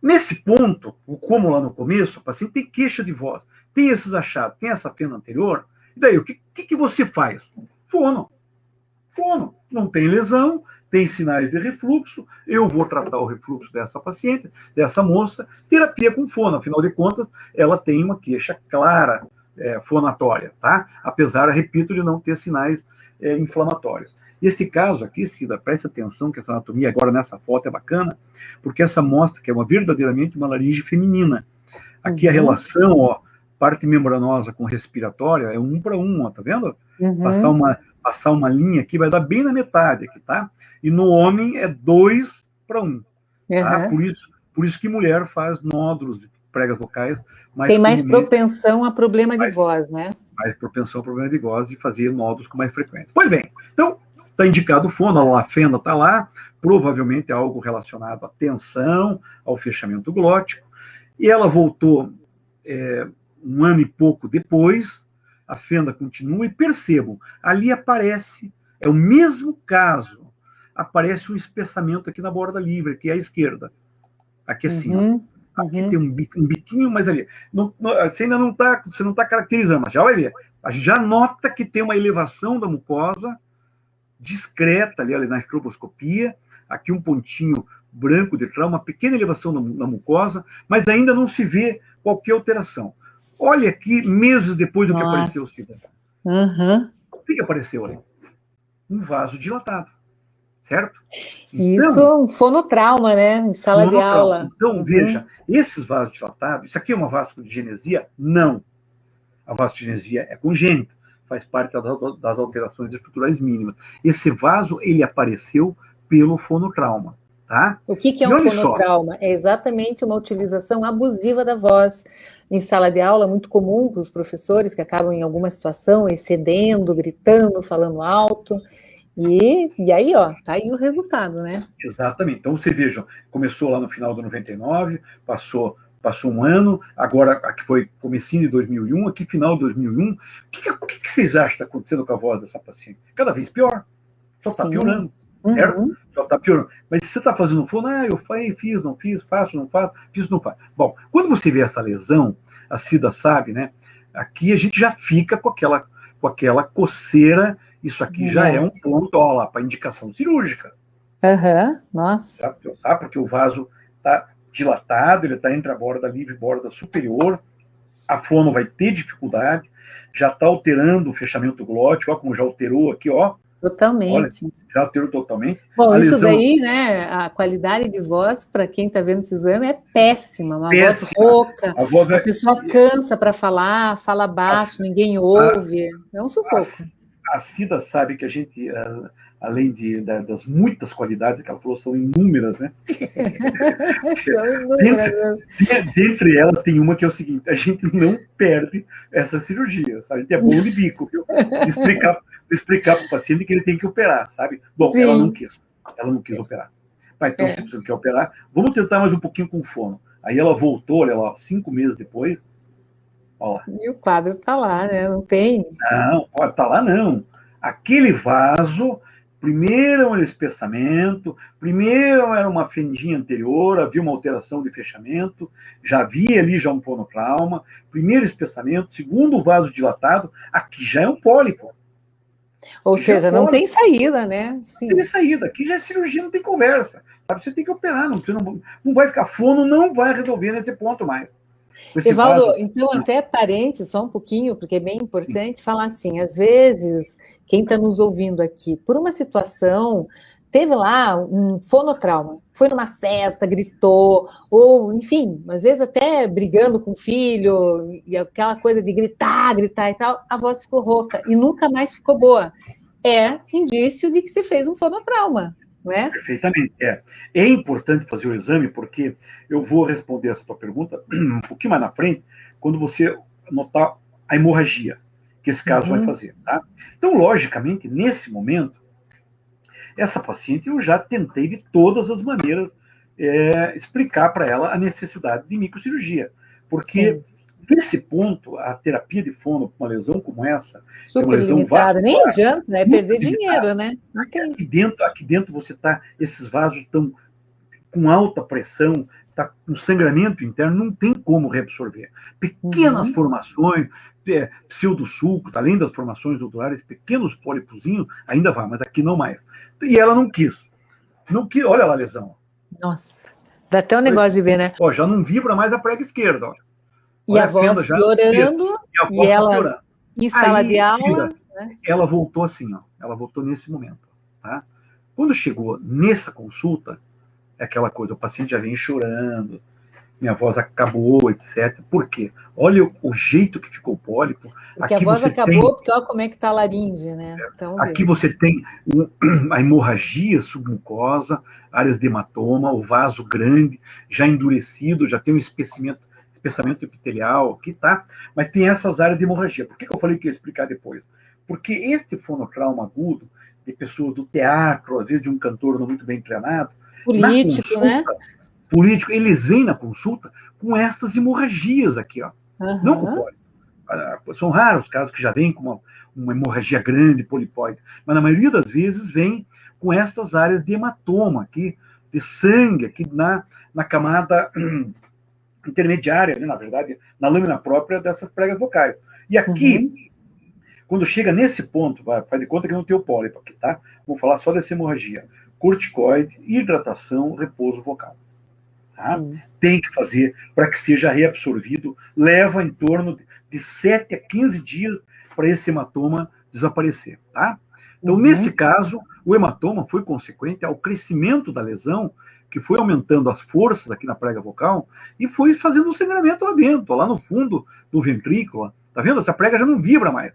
nesse ponto, como lá no começo, o paciente tem queixa de voz, tem esses achados, tem essa fenda anterior. E daí, o que você faz? Fono. Não tem lesão, tem sinais de refluxo, eu vou tratar o refluxo dessa paciente, dessa moça, terapia com fono. Afinal de contas, ela tem uma queixa clara fonatória, tá? Apesar, repito, de não ter sinais inflamatórios. Esse caso aqui, Cida, presta atenção que essa anatomia agora nessa foto é bacana, porque essa mostra que é verdadeiramente uma laringe feminina. Aqui a relação, ó, parte membranosa com respiratória é 1 para 1, ó, tá vendo? Passar uma linha aqui vai dar bem na metade aqui, tá? E no homem é 2 para 1. Tá? Por isso que mulher faz nódulos de pregas vocais. Tem mais propensão a problema de voz, né? Mais propensão a problema de voz e fazer nódulos com mais frequência. Pois bem, então, está indicado o fono, a fenda está lá, provavelmente é algo relacionado à tensão, ao fechamento glótico, e ela voltou 1 ano e pouco depois, a fenda continua, e percebam, ali aparece, é o mesmo caso, aparece um espessamento aqui na borda livre, que é a esquerda. Aqui assim, ó. Aqui tem um biquinho, mas ali. Você ainda não está caracterizando, mas já vai ver. A gente já nota que tem uma elevação da mucosa discreta ali na estroboscopia, aqui um pontinho branco de trauma, uma pequena elevação na mucosa, mas ainda não se vê qualquer alteração. Olha aqui, meses depois do que apareceu o Cida. O que apareceu ali? Um vaso dilatado, certo? Então, isso é um fonotrauma, né? Em sala de aula. Então, veja, esses vasos dilatados, isso aqui é uma vasculogenesia? Não. A vasculogenesia é congênita, faz parte das alterações estruturais mínimas. Esse vaso, ele apareceu pelo fonotrauma. tá? O que é E um olha só, fonotrauma? É exatamente uma utilização abusiva da voz. Em sala de aula, é muito comum para os professores que acabam em alguma situação excedendo, gritando, falando alto. E aí, ó, tá aí o resultado, né? exatamente. Então, você veja, começou lá no final do 99, passou um ano, agora aqui foi comecinho de 2001, aqui final de 2001. O que vocês acham que está acontecendo com a voz dessa paciente? Cada vez pior. Só está Sim. piorando, certo? Uhum. Só está piorando. Mas se você está fazendo fono, eu fiz, não fiz, faço, não faço, fiz, não faço. Bom, quando você vê essa lesão, a Cida sabe, né? Aqui a gente já fica com aquela coceira. Isso aqui já é um ponto, ó lá, para indicação cirúrgica. Uhum. Nossa. Sabe? Porque o vaso está dilatado, ele está entre a borda livre e a borda superior. A fono vai ter dificuldade, já está alterando o fechamento glótico, ó, como já alterou aqui, ó. Olha, Totalmente. já alterou totalmente. Bom, A isso lesão daí, né? A qualidade de voz, para quem está vendo esse exame, é péssima. Uma voz péssima. rouca, A voz a vai, pessoa cansa para falar, fala a, baixo, ninguém a, ouve. É um sufoco. a Cida sabe que a gente, além das muitas qualidades que ela falou, são inúmeras, né? São inúmeras. Dentre elas tem uma que é o seguinte: a gente não perde essa cirurgia, sabe? A gente é bom de bico, viu? De explicar para o paciente que ele tem que operar, sabe? Bom, ela não Sim. quis. Ela não quis operar. Mas, então, se você não quer operar, vamos tentar mais um pouquinho com fono. Aí ela voltou, olha lá, 5 meses depois. Olha lá. E o quadro está lá, né? Não tem. Não, pode estar lá não. Aquele vaso, primeiro era um espessamento, primeiro era uma fendinha anterior, havia uma alteração de fechamento, já havia ali já um fonotrauma, primeiro espessamento, segundo vaso dilatado, aqui já é um pólipo. Ou seja, não tem saída, né? Sim. Não tem saída, aqui já é cirurgia, não tem conversa. Sabe? Você tem que operar, não vai ficar, fono não vai resolver nesse ponto mais. Evaldo, vaso... então, até parênteses, só um pouquinho, porque é bem importante falar assim, às vezes, quem está nos ouvindo aqui, por uma situação, teve lá um fonotrauma, foi numa festa, gritou, ou, enfim, às vezes até brigando com o filho, e aquela coisa de gritar e tal, a voz ficou rouca e nunca mais ficou boa. É indício de que se fez um fonotrauma. É? Perfeitamente. É importante fazer o exame, porque eu vou responder essa tua pergunta um pouquinho mais na frente, quando você notar a hemorragia que esse caso vai fazer. Tá? Então, logicamente, nesse momento, essa paciente eu já tentei de todas as maneiras explicar para ela a necessidade de microcirurgia. Porque, sim, nesse ponto, a terapia de fono com uma lesão como essa, super limitada, nem adianta, né? Perder dinheiro, né? Aqui dentro você tá, esses vasos estão com alta pressão, tá com sangramento interno, não tem como reabsorver. Pequenas formações, pseudosulcos, além das formações nodulares, pequenos pólipozinhos, ainda vai, mas aqui não mais. E ela não quis. Não quis, olha lá a lesão. Nossa, dá até um negócio de ver, né? Ó, já não vibra mais a prega esquerda, olha. E a voz piorando, e ela piorando. Em sala de aula... Né? Ela voltou assim, ó. Ela voltou nesse momento. Tá? Quando chegou nessa consulta, é aquela coisa, o paciente já vem chorando, minha voz acabou, etc. Por quê? Olha o jeito que ficou o pólipo. Porque aqui a voz acabou, porque olha como é que está a laringe, né? Então, aqui você tem a hemorragia submucosa, áreas de hematoma, o vaso grande, já endurecido, já tem um espessamento epitelial aqui, tá? Mas tem essas áreas de hemorragia. Por que eu falei que ia explicar depois? Porque este fonotrauma agudo, de pessoas do teatro, às vezes de um cantor não muito bem treinado, político, consulta, né? Político, eles vêm na consulta com essas hemorragias aqui, ó. Não com pólipo. São raros os casos que já vêm com uma hemorragia grande, polipoide, mas na maioria das vezes vem com essas áreas de hematoma aqui, de sangue aqui na camada intermediária, né, na verdade, na lâmina própria dessas pregas vocais. E aqui, quando chega nesse ponto, faz de conta que não tem o pólipo aqui, tá? Vamos falar só dessa hemorragia. Corticoide, hidratação, repouso vocal. Tá? Tem que fazer para que seja reabsorvido. Leva em torno de 7 a 15 dias para esse hematoma desaparecer. Tá? Então, nesse caso, o hematoma foi consequente ao crescimento da lesão, que foi aumentando as forças aqui na prega vocal e foi fazendo um sangramento lá dentro, lá no fundo do ventrículo. Tá vendo? Essa prega já não vibra mais.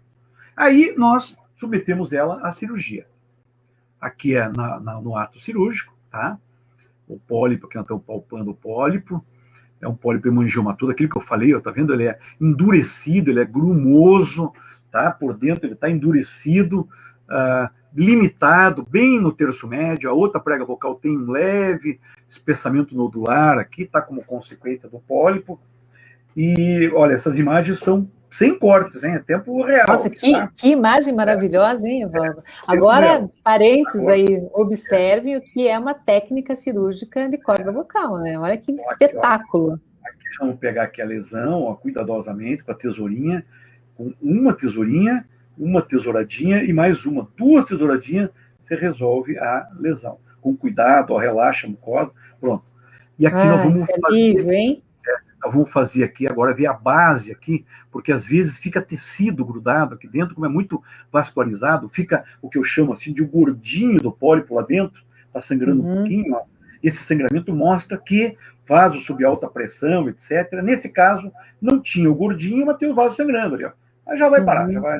Aí nós submetemos ela à cirurgia. Aqui é no ato cirúrgico, tá? o pólipo, aqui nós estamos palpando o pólipo, é um pólipo hemangiomatoso, aquilo que eu falei, tá vendo? Ele é endurecido, ele é grumoso, tá? Por dentro ele está endurecido, limitado, bem no terço médio. A outra prega vocal tem um leve espessamento nodular aqui, está como consequência do pólipo. E, olha, essas imagens são sem cortes, hein? É tempo real. Nossa, tá? que imagem maravilhosa, hein, Evaldo? Agora, parênteses aí, observem o que é uma técnica cirúrgica de corda vocal, né? Olha que espetáculo. Aqui vamos pegar aqui a lesão, ó, cuidadosamente, com a tesourinha, com uma tesouradinha e mais uma. 2 tesouradinhas, você resolve a lesão. Com cuidado, ó, relaxa a mucosa, pronto. E aqui nós vamos alívio, hein? Nós vamos fazer aqui agora, ver a base aqui, porque às vezes fica tecido grudado aqui dentro, como é muito vascularizado, fica o que eu chamo assim de um gordinho do pólipo lá dentro, está sangrando um pouquinho, ó. Esse sangramento mostra que vaso sob alta pressão, etc. Nesse caso, não tinha o gordinho, mas tem o vaso sangrando ali, ó. Aí já vai parar, já vai.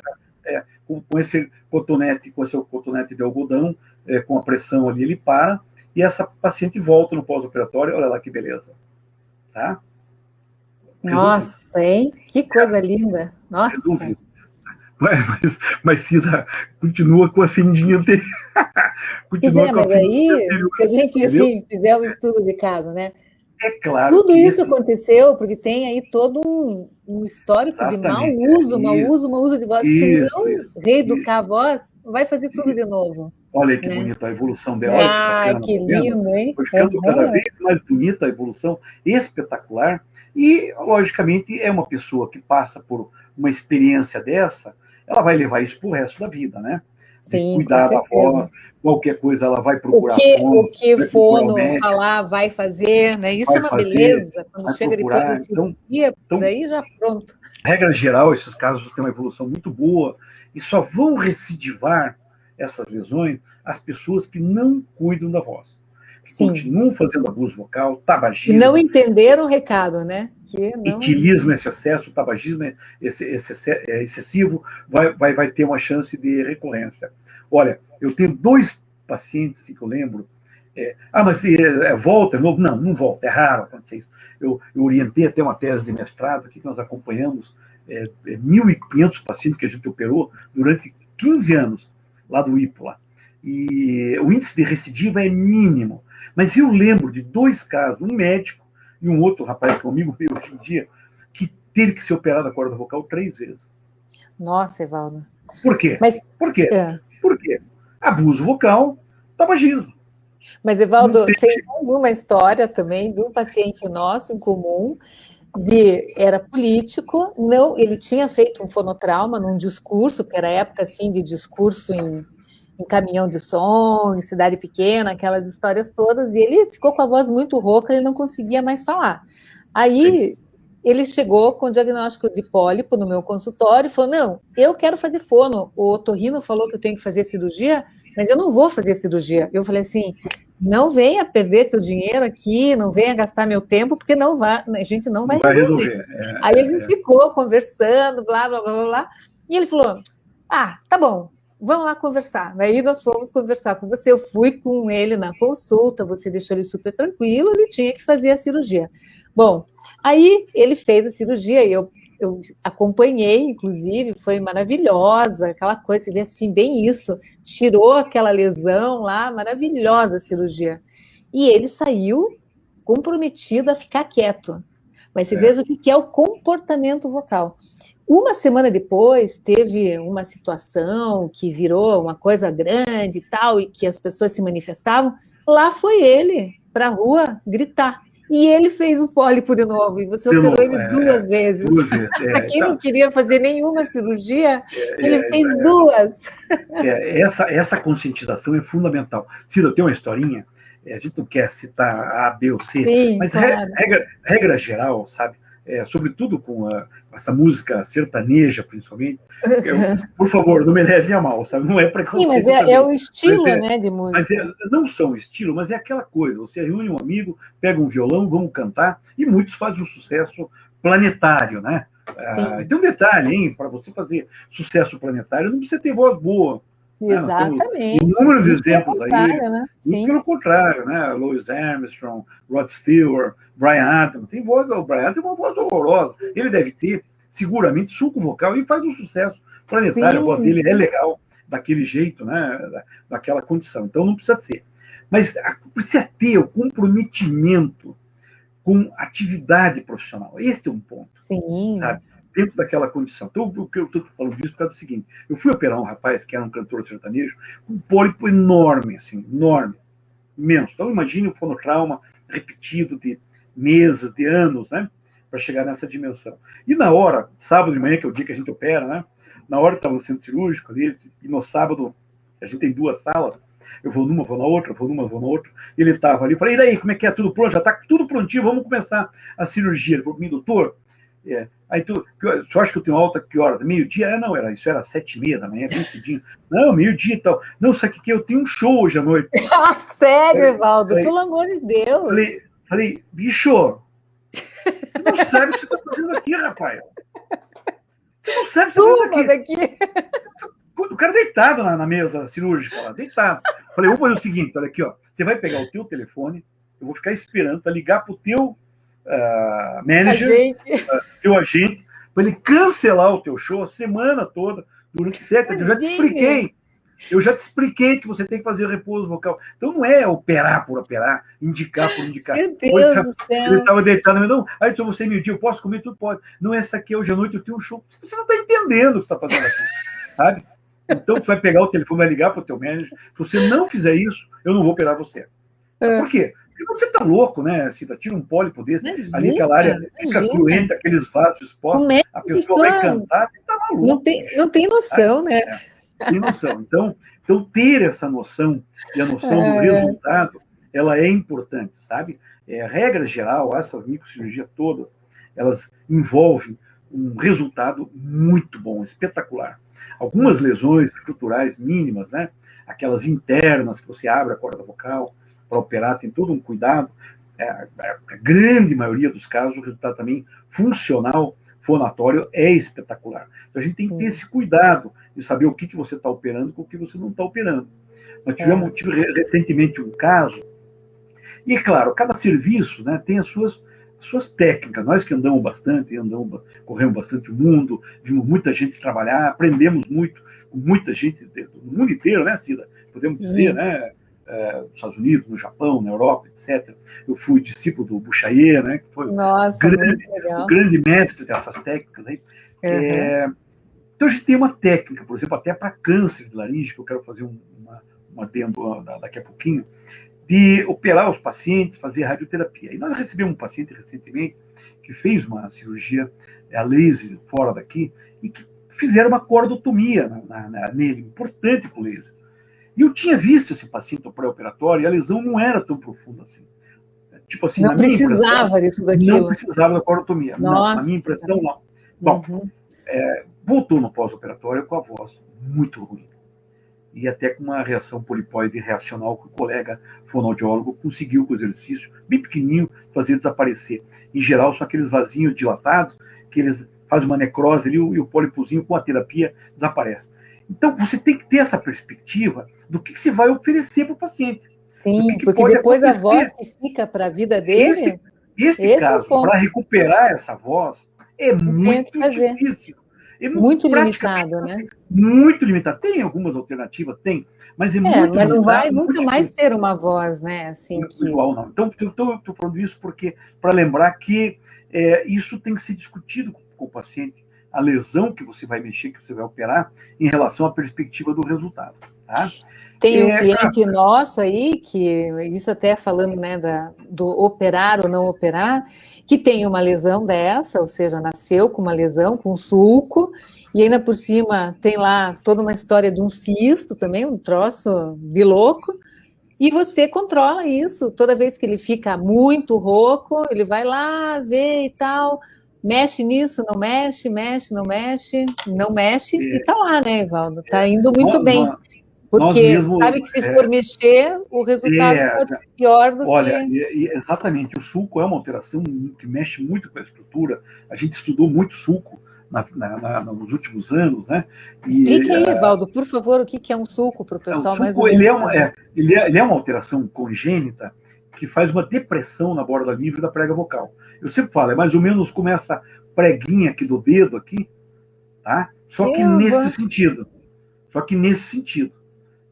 Com esse cotonete de algodão, com a pressão ali, ele para, e essa paciente volta no pós-operatório, olha lá que beleza. Tá? Nossa, hein? Que coisa linda. Nossa. Mas Cida, continua com a fendinha anterior. Pois é, mas aí, se a gente assim, fizer um estudo de caso, né? É claro. Tudo isso aconteceu porque tem aí todo um histórico de mau uso de voz. Se não reeducar a voz, vai fazer tudo de novo. Olha que bonita a evolução dela. Que lindo, hein? Foi ficando cada vez mais bonita a evolução, espetacular. E, logicamente, é uma pessoa que passa por uma experiência dessa, ela vai levar isso para o resto da vida, né? Sim, cuidar da voz, qualquer coisa ela vai procurar. O que fono falar, vai fazer, né? Isso é uma beleza. Quando chega depois da cirurgia, daí já pronto. Regra geral, esses casos têm uma evolução muito boa e só vão recidivar essas lesões as pessoas que não cuidam da voz. Continuam fazendo abuso vocal, tabagismo. E não entenderam o recado, né? Etilismo, esse excesso, tabagismo excessivo, vai ter uma chance de recorrência. Olha, eu tenho 2 pacientes que eu lembro. Mas volta? Não volta, é raro acontecer isso. Eu orientei até uma tese de mestrado aqui que nós acompanhamos 1.500 pacientes que a gente operou durante 15 anos lá do IPO. Lá. E o índice de recidiva é mínimo. Mas eu lembro de 2 casos, um médico e um outro rapaz que é um amigo meu hoje em dia, que teve que ser operado da corda vocal 3 vezes. Nossa, Evaldo. Por quê? Por quê? Por quê? Abuso vocal, tabagismo. Mas, Evaldo, tem mais uma história também de um paciente nosso em comum, era político, ele tinha feito um fonotrauma num discurso, porque era época assim de discurso em caminhão de som, em cidade pequena, aquelas histórias todas, e ele ficou com a voz muito rouca, ele não conseguia mais falar. Aí ele chegou com o diagnóstico de pólipo no meu consultório e falou, não, eu quero fazer fono, o otorrino falou que eu tenho que fazer cirurgia, mas eu não vou fazer cirurgia. Eu falei assim, não venha perder teu dinheiro aqui, não venha gastar meu tempo, porque a gente não vai resolver. Aí a gente ficou conversando, blá, blá, blá, blá, e ele falou, tá bom, vamos lá conversar. Aí nós fomos conversar com você, eu fui com ele na consulta, você deixou ele super tranquilo, ele tinha que fazer a cirurgia. Bom, aí ele fez a cirurgia e eu acompanhei, inclusive, foi maravilhosa, aquela coisa, você vê assim, bem isso, tirou aquela lesão lá, maravilhosa a cirurgia. E ele saiu comprometido a ficar quieto. Mas você veja o que é o comportamento vocal. Uma semana depois, teve uma situação que virou uma coisa grande e tal, e que as pessoas se manifestavam, lá foi ele para a rua gritar. E ele fez o pólipo de novo, e você operou ele 2 vezes. Quem não queria fazer nenhuma cirurgia, ele fez 2. Essa conscientização é fundamental. Cida, tem uma historinha, a gente não quer citar A, B ou C, sim, mas claro. regra geral, sabe? Sobretudo com essa música sertaneja, principalmente. Por favor, não me leve a mal, sabe? Não é preconceito. Sim, mas é o estilo, né, de música. Mas não só o estilo, mas é aquela coisa. Você reúne um amigo, pega um violão, vamos cantar, e muitos fazem um sucesso planetário, né? Tem um detalhe, hein? Para você fazer sucesso planetário, não precisa ter voz boa. Né? Nós temos Exatamente. inúmeros Muito pelo exemplos aí, contrário, né? muito Sim. pelo contrário, né? Louis Armstrong, Rod Stewart, Brian Adams. O Brian Adams tem uma voz horrorosa. Ele deve ter, seguramente, suco vocal e faz um sucesso planetário. A voz Sim, dele é legal daquele jeito, né? Daquela condição. Então não precisa ser. Mas precisa ter o comprometimento com atividade profissional. Esse é um ponto, sim. sabe? Dentro daquela condição. Então, o que eu estou falando disso por causa do seguinte: eu fui operar um rapaz que era um cantor sertanejo, com um pólipo enorme, assim, enorme, imenso. Então, imagine o fonotrauma repetido de meses, de anos, né? Para chegar nessa dimensão. E na hora, sábado de manhã, que é o dia que a gente opera, né? Na hora que estava no centro cirúrgico ali, e no sábado, a gente tem 2 salas, eu vou numa, vou na outra, vou numa, vou na outra. Ele estava ali, falei, e daí, como é que é? Tudo pronto? Já está tudo prontinho, vamos começar a cirurgia. Ele falou, doutor, aí tu acha que eu tenho alta que horas? Meio-dia? Não, isso era 7h30 da manhã, bem cedinho. Não, meio-dia e tal. Não, sabe o que eu tenho um show hoje à noite. Ah, sério, Evaldo? Pelo amor de Deus. Falei, bicho, você não sabe o que você está fazendo aqui, rapaz. Você não sabe o que você está fazendo aqui. O cara deitado na mesa cirúrgica lá, deitado. Falei, vamos fazer o seguinte, olha aqui, ó. Você vai pegar o teu telefone, eu vou ficar esperando para ligar pro teu manager, teu agente, para ele cancelar o teu show a semana toda, durante 7 dias. Eu já te expliquei que você tem que fazer repouso vocal. Então não é operar por operar, indicar por indicar. Meu Deus do céu. Ele estava deitado, não, aí então você meio-dia, eu posso comer, tudo pode. Não, essa aqui hoje à noite eu tenho um show. Você não está entendendo o que você está fazendo aqui, sabe? Então, você vai pegar o telefone, vai ligar para o teu manager. Se você não fizer isso, eu não vou operar você. Por quê? Porque você está louco, né, Cida? Tira um pólipo desse, imagina, ali aquela área fica cruenta, aqueles vasos expostos, a pessoa vai cantar, você está maluco. Não tem noção, né? Tem noção. Então, ter essa noção e a noção do resultado, ela é importante, sabe? Regra geral, essa microcirurgia toda, elas envolvem um resultado muito bom, espetacular. Algumas lesões estruturais mínimas, né? Aquelas internas que você abre a corda vocal para operar, tem todo um cuidado. A grande maioria dos casos, o resultado também funcional, fonatório, é espetacular. Então a gente tem que ter esse cuidado de saber o que você está operando com o que você não está operando. Nós tivemos recentemente um caso, e claro, cada serviço, né, tem as suas técnicas. Nós que andamos bastante, corremos bastante o mundo, vimos muita gente trabalhar, aprendemos muito com muita gente do mundo inteiro, né, Cida? Podemos dizer, né? Nos Estados Unidos, no Japão, na Europa, etc. Eu fui discípulo do Buchayer, né, que foi o grande mestre dessas técnicas. Né? Então a gente tem uma técnica, por exemplo, até para câncer de laringe, que eu quero fazer um adendo daqui a pouquinho, de operar os pacientes, fazer radioterapia. E nós recebemos um paciente recentemente que fez uma cirurgia a laser fora daqui e que fizeram uma cordotomia nele, importante para o laser. E eu tinha visto esse paciente no pré-operatório e a lesão não era tão profunda assim. Tipo assim, não precisava disso daquilo. Não precisava da cordotomia. Não, na minha impressão, não. Bom, voltou no pós-operatório com a voz muito ruim. E até com uma reação polipoide reacional que o colega fonoaudiólogo conseguiu com o exercício, bem pequenininho, fazer desaparecer. Em geral, são aqueles vasinhos dilatados, que eles fazem uma necrose ali e o pólipozinho com a terapia desaparece. Então, você tem que ter essa perspectiva do que você vai oferecer para o paciente. Sim, porque depois acontecer. A voz que fica para a vida dele... Esse caso, para recuperar essa voz, é muito difícil. Muito limitado, né? Muito limitado. Tem algumas alternativas, tem, mas é muito limitado. Mas não vai nunca mais ter uma voz, né? Assim, igual, não. Então, eu estou falando isso porque para lembrar que isso tem que ser discutido com o paciente, a lesão que você vai mexer, que você vai operar, em relação à perspectiva do resultado. Tá? Tem um cliente nosso aí, que isso até falando, né, do operar ou não operar, que tem uma lesão dessa, ou seja, nasceu com uma lesão, com sulco, e ainda por cima tem lá toda uma história de um cisto também, um troço de louco, e você controla isso. Toda vez que ele fica muito rouco, ele vai lá ver e tal, mexe nisso, não mexe, não mexe, e tá lá, né, Evaldo? Tá indo muito bem. Porque sabe que se for mexer, o resultado pode ser pior do que... Exatamente, o sulco é uma alteração que mexe muito com a estrutura. A gente estudou muito sulco nos últimos anos, né? Explique aí, Valdo, por favor, o que é um sulco para o pessoal mais ou menos saber. Ele é uma alteração congênita que faz uma depressão na borda livre da prega vocal. Eu sempre falo, é mais ou menos como essa preguinha aqui do dedo aqui, tá? Só que nesse sentido.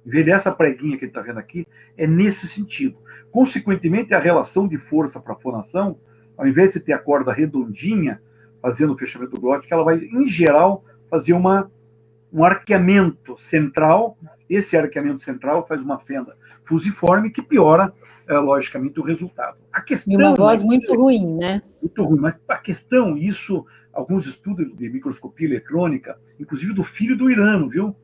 Em vez dessa preguinha que ele está vendo aqui, é nesse sentido. Consequentemente, a relação de força para a fonação, ao invés de ter a corda redondinha, fazendo o fechamento glótico, ela vai, em geral, fazer um arqueamento central. Esse arqueamento central faz uma fenda fusiforme que piora, logicamente, o resultado. E uma voz muito ruim, né? Muito ruim. Mas a questão, alguns estudos de microscopia eletrônica, inclusive do filho do Irano, viu?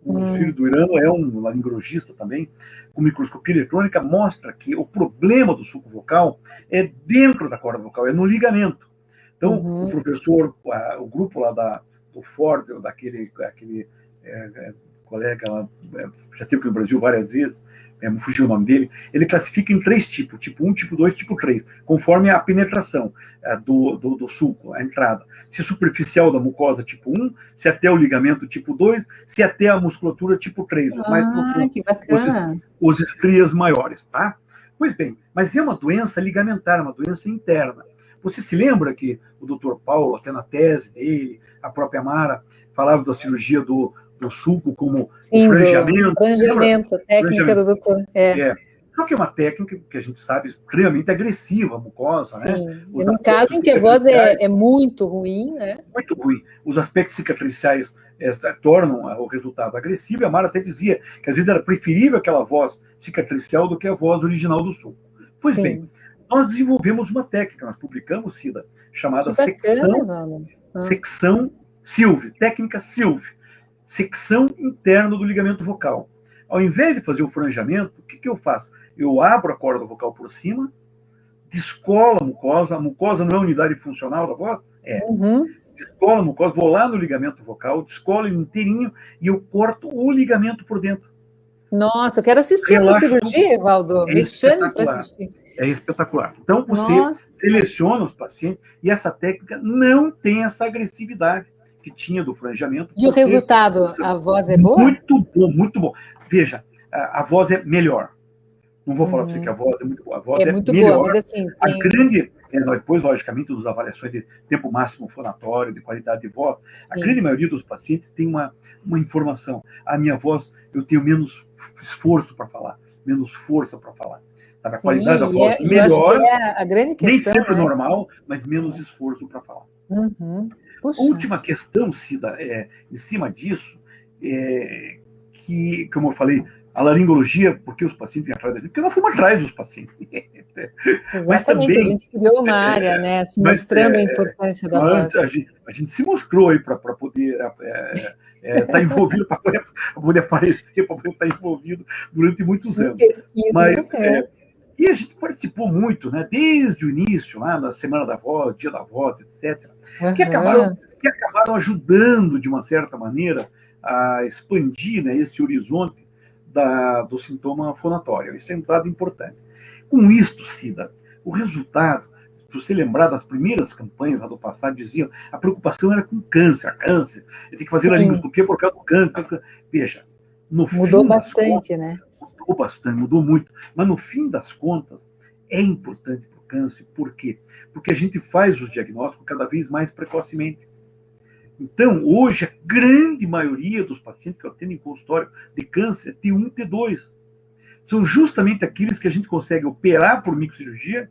O filho do Irano é um laringologista também, com microscopia eletrônica, mostra que o problema do sulco vocal é dentro da corda vocal, é no ligamento. Então, o professor, o grupo lá do Ford, daquele colega lá, já teve aqui no Brasil várias vezes, me fugiu o nome dele, ele classifica em 3 tipos, tipo 1, tipo 2, tipo 3, conforme a penetração do sulco, a entrada. Se superficial da mucosa tipo 1, se até o ligamento tipo 2, se até a musculatura tipo 3, mais profundo. Que bacana. Os estrias maiores, tá? Pois bem, mas é uma doença ligamentar, uma doença interna. Você se lembra que o Dr. Paulo, até na tese dele, a própria Mara, falava da cirurgia do sulco como sim, o frangeamento. Frangeamento, técnica do doutor. Só que é uma técnica que a gente sabe extremamente agressiva, a mucosa, sim, né? No caso em que a voz é muito ruim, né? Muito ruim. Os aspectos cicatriciais tornam o resultado agressivo, e a Mara até dizia que às vezes era preferível aquela voz cicatricial do que a voz original do sulco. Pois bem, nós desenvolvemos uma técnica, nós publicamos, Cida, chamada secção Silve, técnica Silve. Secção interna do ligamento vocal. Ao invés de fazer o frangeamento, o que eu faço? Eu abro a corda vocal por cima, descolo a mucosa não é a unidade funcional da voz? Descolo a mucosa, vou lá no ligamento vocal, descolo ele inteirinho e eu corto o ligamento por dentro. Nossa, eu quero assistir essa cirurgia, Evaldo. Me chame para assistir. É espetacular. Então, você seleciona os pacientes e essa técnica não tem essa agressividade que tinha do frangeamento. E o resultado? A voz é boa? Muito bom, muito bom. Veja, a voz é melhor. Não vou falar para você que a voz é muito boa. A voz é muito melhor. Boa, mas assim... depois, logicamente, das avaliações de tempo máximo fonatório, de qualidade de voz, a grande maioria dos pacientes tem uma informação. A minha voz, eu tenho menos esforço para falar, menos força para falar. Sabe? A qualidade da voz melhor, a grande questão, nem sempre normal, mas menos esforço para falar. Puxa. Última questão, Cida, em cima disso, que, como eu falei, a laringologia, porque os pacientes vêm atrás da gente? Porque nós fomos atrás dos pacientes. Exatamente, mas também, a gente criou uma área, né, se mostrando a importância da voz. A gente se mostrou aí para poder estar envolvido, para poder aparecer, para poder estar envolvido durante muitos anos. E a gente participou muito, né, desde o início, lá na Semana da Voz, Dia da Voz, etc., que acabaram ajudando, de uma certa maneira, a expandir, né, esse horizonte do sintoma fonatório. Isso é um dado importante. Com isto, Cida, o resultado, se você lembrar das primeiras campanhas lá do passado, diziam a preocupação era com câncer, tem que fazer laringoscopia por causa do câncer. Veja, mudou bastante, né? Mudou bastante, mudou muito. Mas, no fim das contas, é importante para o câncer. Por quê? Porque a gente faz os diagnósticos cada vez mais precocemente. Então, hoje, a grande maioria dos pacientes que eu atendo em consultório de câncer é T1, T2. São justamente aqueles que a gente consegue operar por microcirurgia,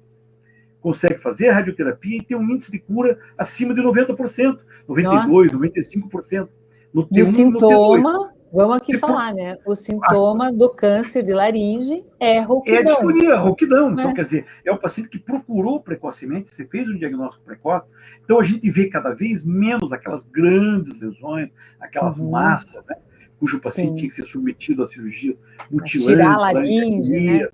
consegue fazer a radioterapia e ter um índice de cura acima de 90%, 92%, 95%. No T1, e o sintoma, vamos aqui falar, né? O sintoma do câncer de laringe é rouquidão. É a disfonia, rouquidão. Então, quer dizer, é o paciente que procurou precocemente, você fez um diagnóstico precoce, então a gente vê cada vez menos aquelas grandes lesões, aquelas massas, né? Cujo paciente tinha que ser submetido à cirurgia mutilante. Tirar a laringe, né?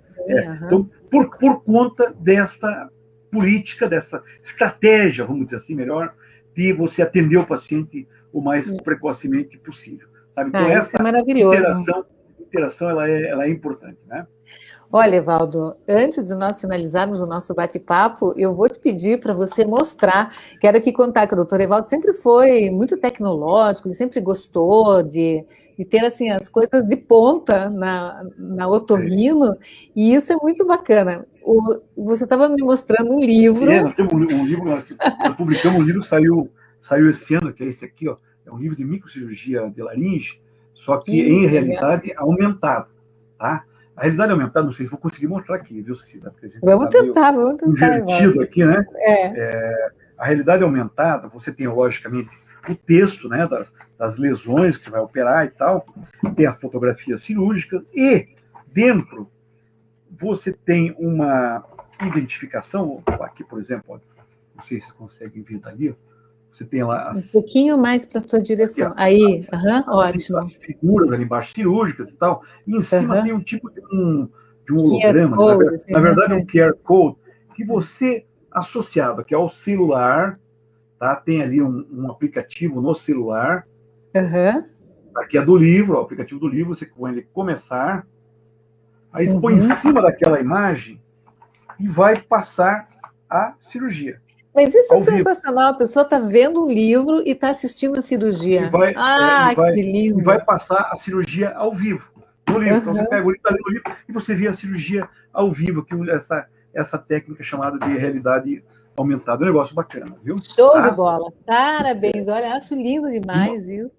Então, por conta dessa política, dessa estratégia, vamos dizer assim, melhor, de você atender o paciente o mais precocemente possível. Sabe? Então, essa é maravilhoso. interação ela é importante, né? Olha, Evaldo, antes de nós finalizarmos o nosso bate-papo, eu vou te pedir para você mostrar. Quero aqui contar que o doutor Evaldo sempre foi muito tecnológico, ele sempre gostou de ter assim, as coisas de ponta na otorrino, e isso é muito bacana. Você estava me mostrando um livro. Nós temos um livro, nós publicamos um livro que saiu esse ano, que é esse aqui, ó, é um livro de microcirurgia de laringe, só que em realidade aumentada, tá? A realidade aumentada, não sei se vou conseguir mostrar aqui, viu, Cida? Porque a gente Vamos tentar, invertido aqui, né? É. A realidade aumentada, você tem, logicamente, o texto, né, das lesões que vai operar e tal, tem as fotografias cirúrgicas, e dentro você tem uma identificação, aqui, por exemplo, não sei se vocês conseguem ver dali, você tem lá um pouquinho mais para a tua direção. Aqui, aí, ótimo. As figuras ali embaixo, cirúrgicas e tal, e em cima tem um tipo de um holograma, code, na verdade é um QR Code, que você, associado aqui ao celular, tá? Tem ali um aplicativo no celular, aqui é do livro, o aplicativo do livro, você põe ele começar, aí põe em cima daquela imagem e vai passar a cirurgia. Mas isso é sensacional, a pessoa está vendo um livro e está assistindo a cirurgia. Que lindo! E vai passar a cirurgia ao vivo, no livro. Então você pega o livro, está lendo o livro, e você vê a cirurgia ao vivo, que essa técnica chamada de realidade aumentada. É um negócio bacana, viu? Show de bola! Parabéns! Olha, acho lindo demais isso.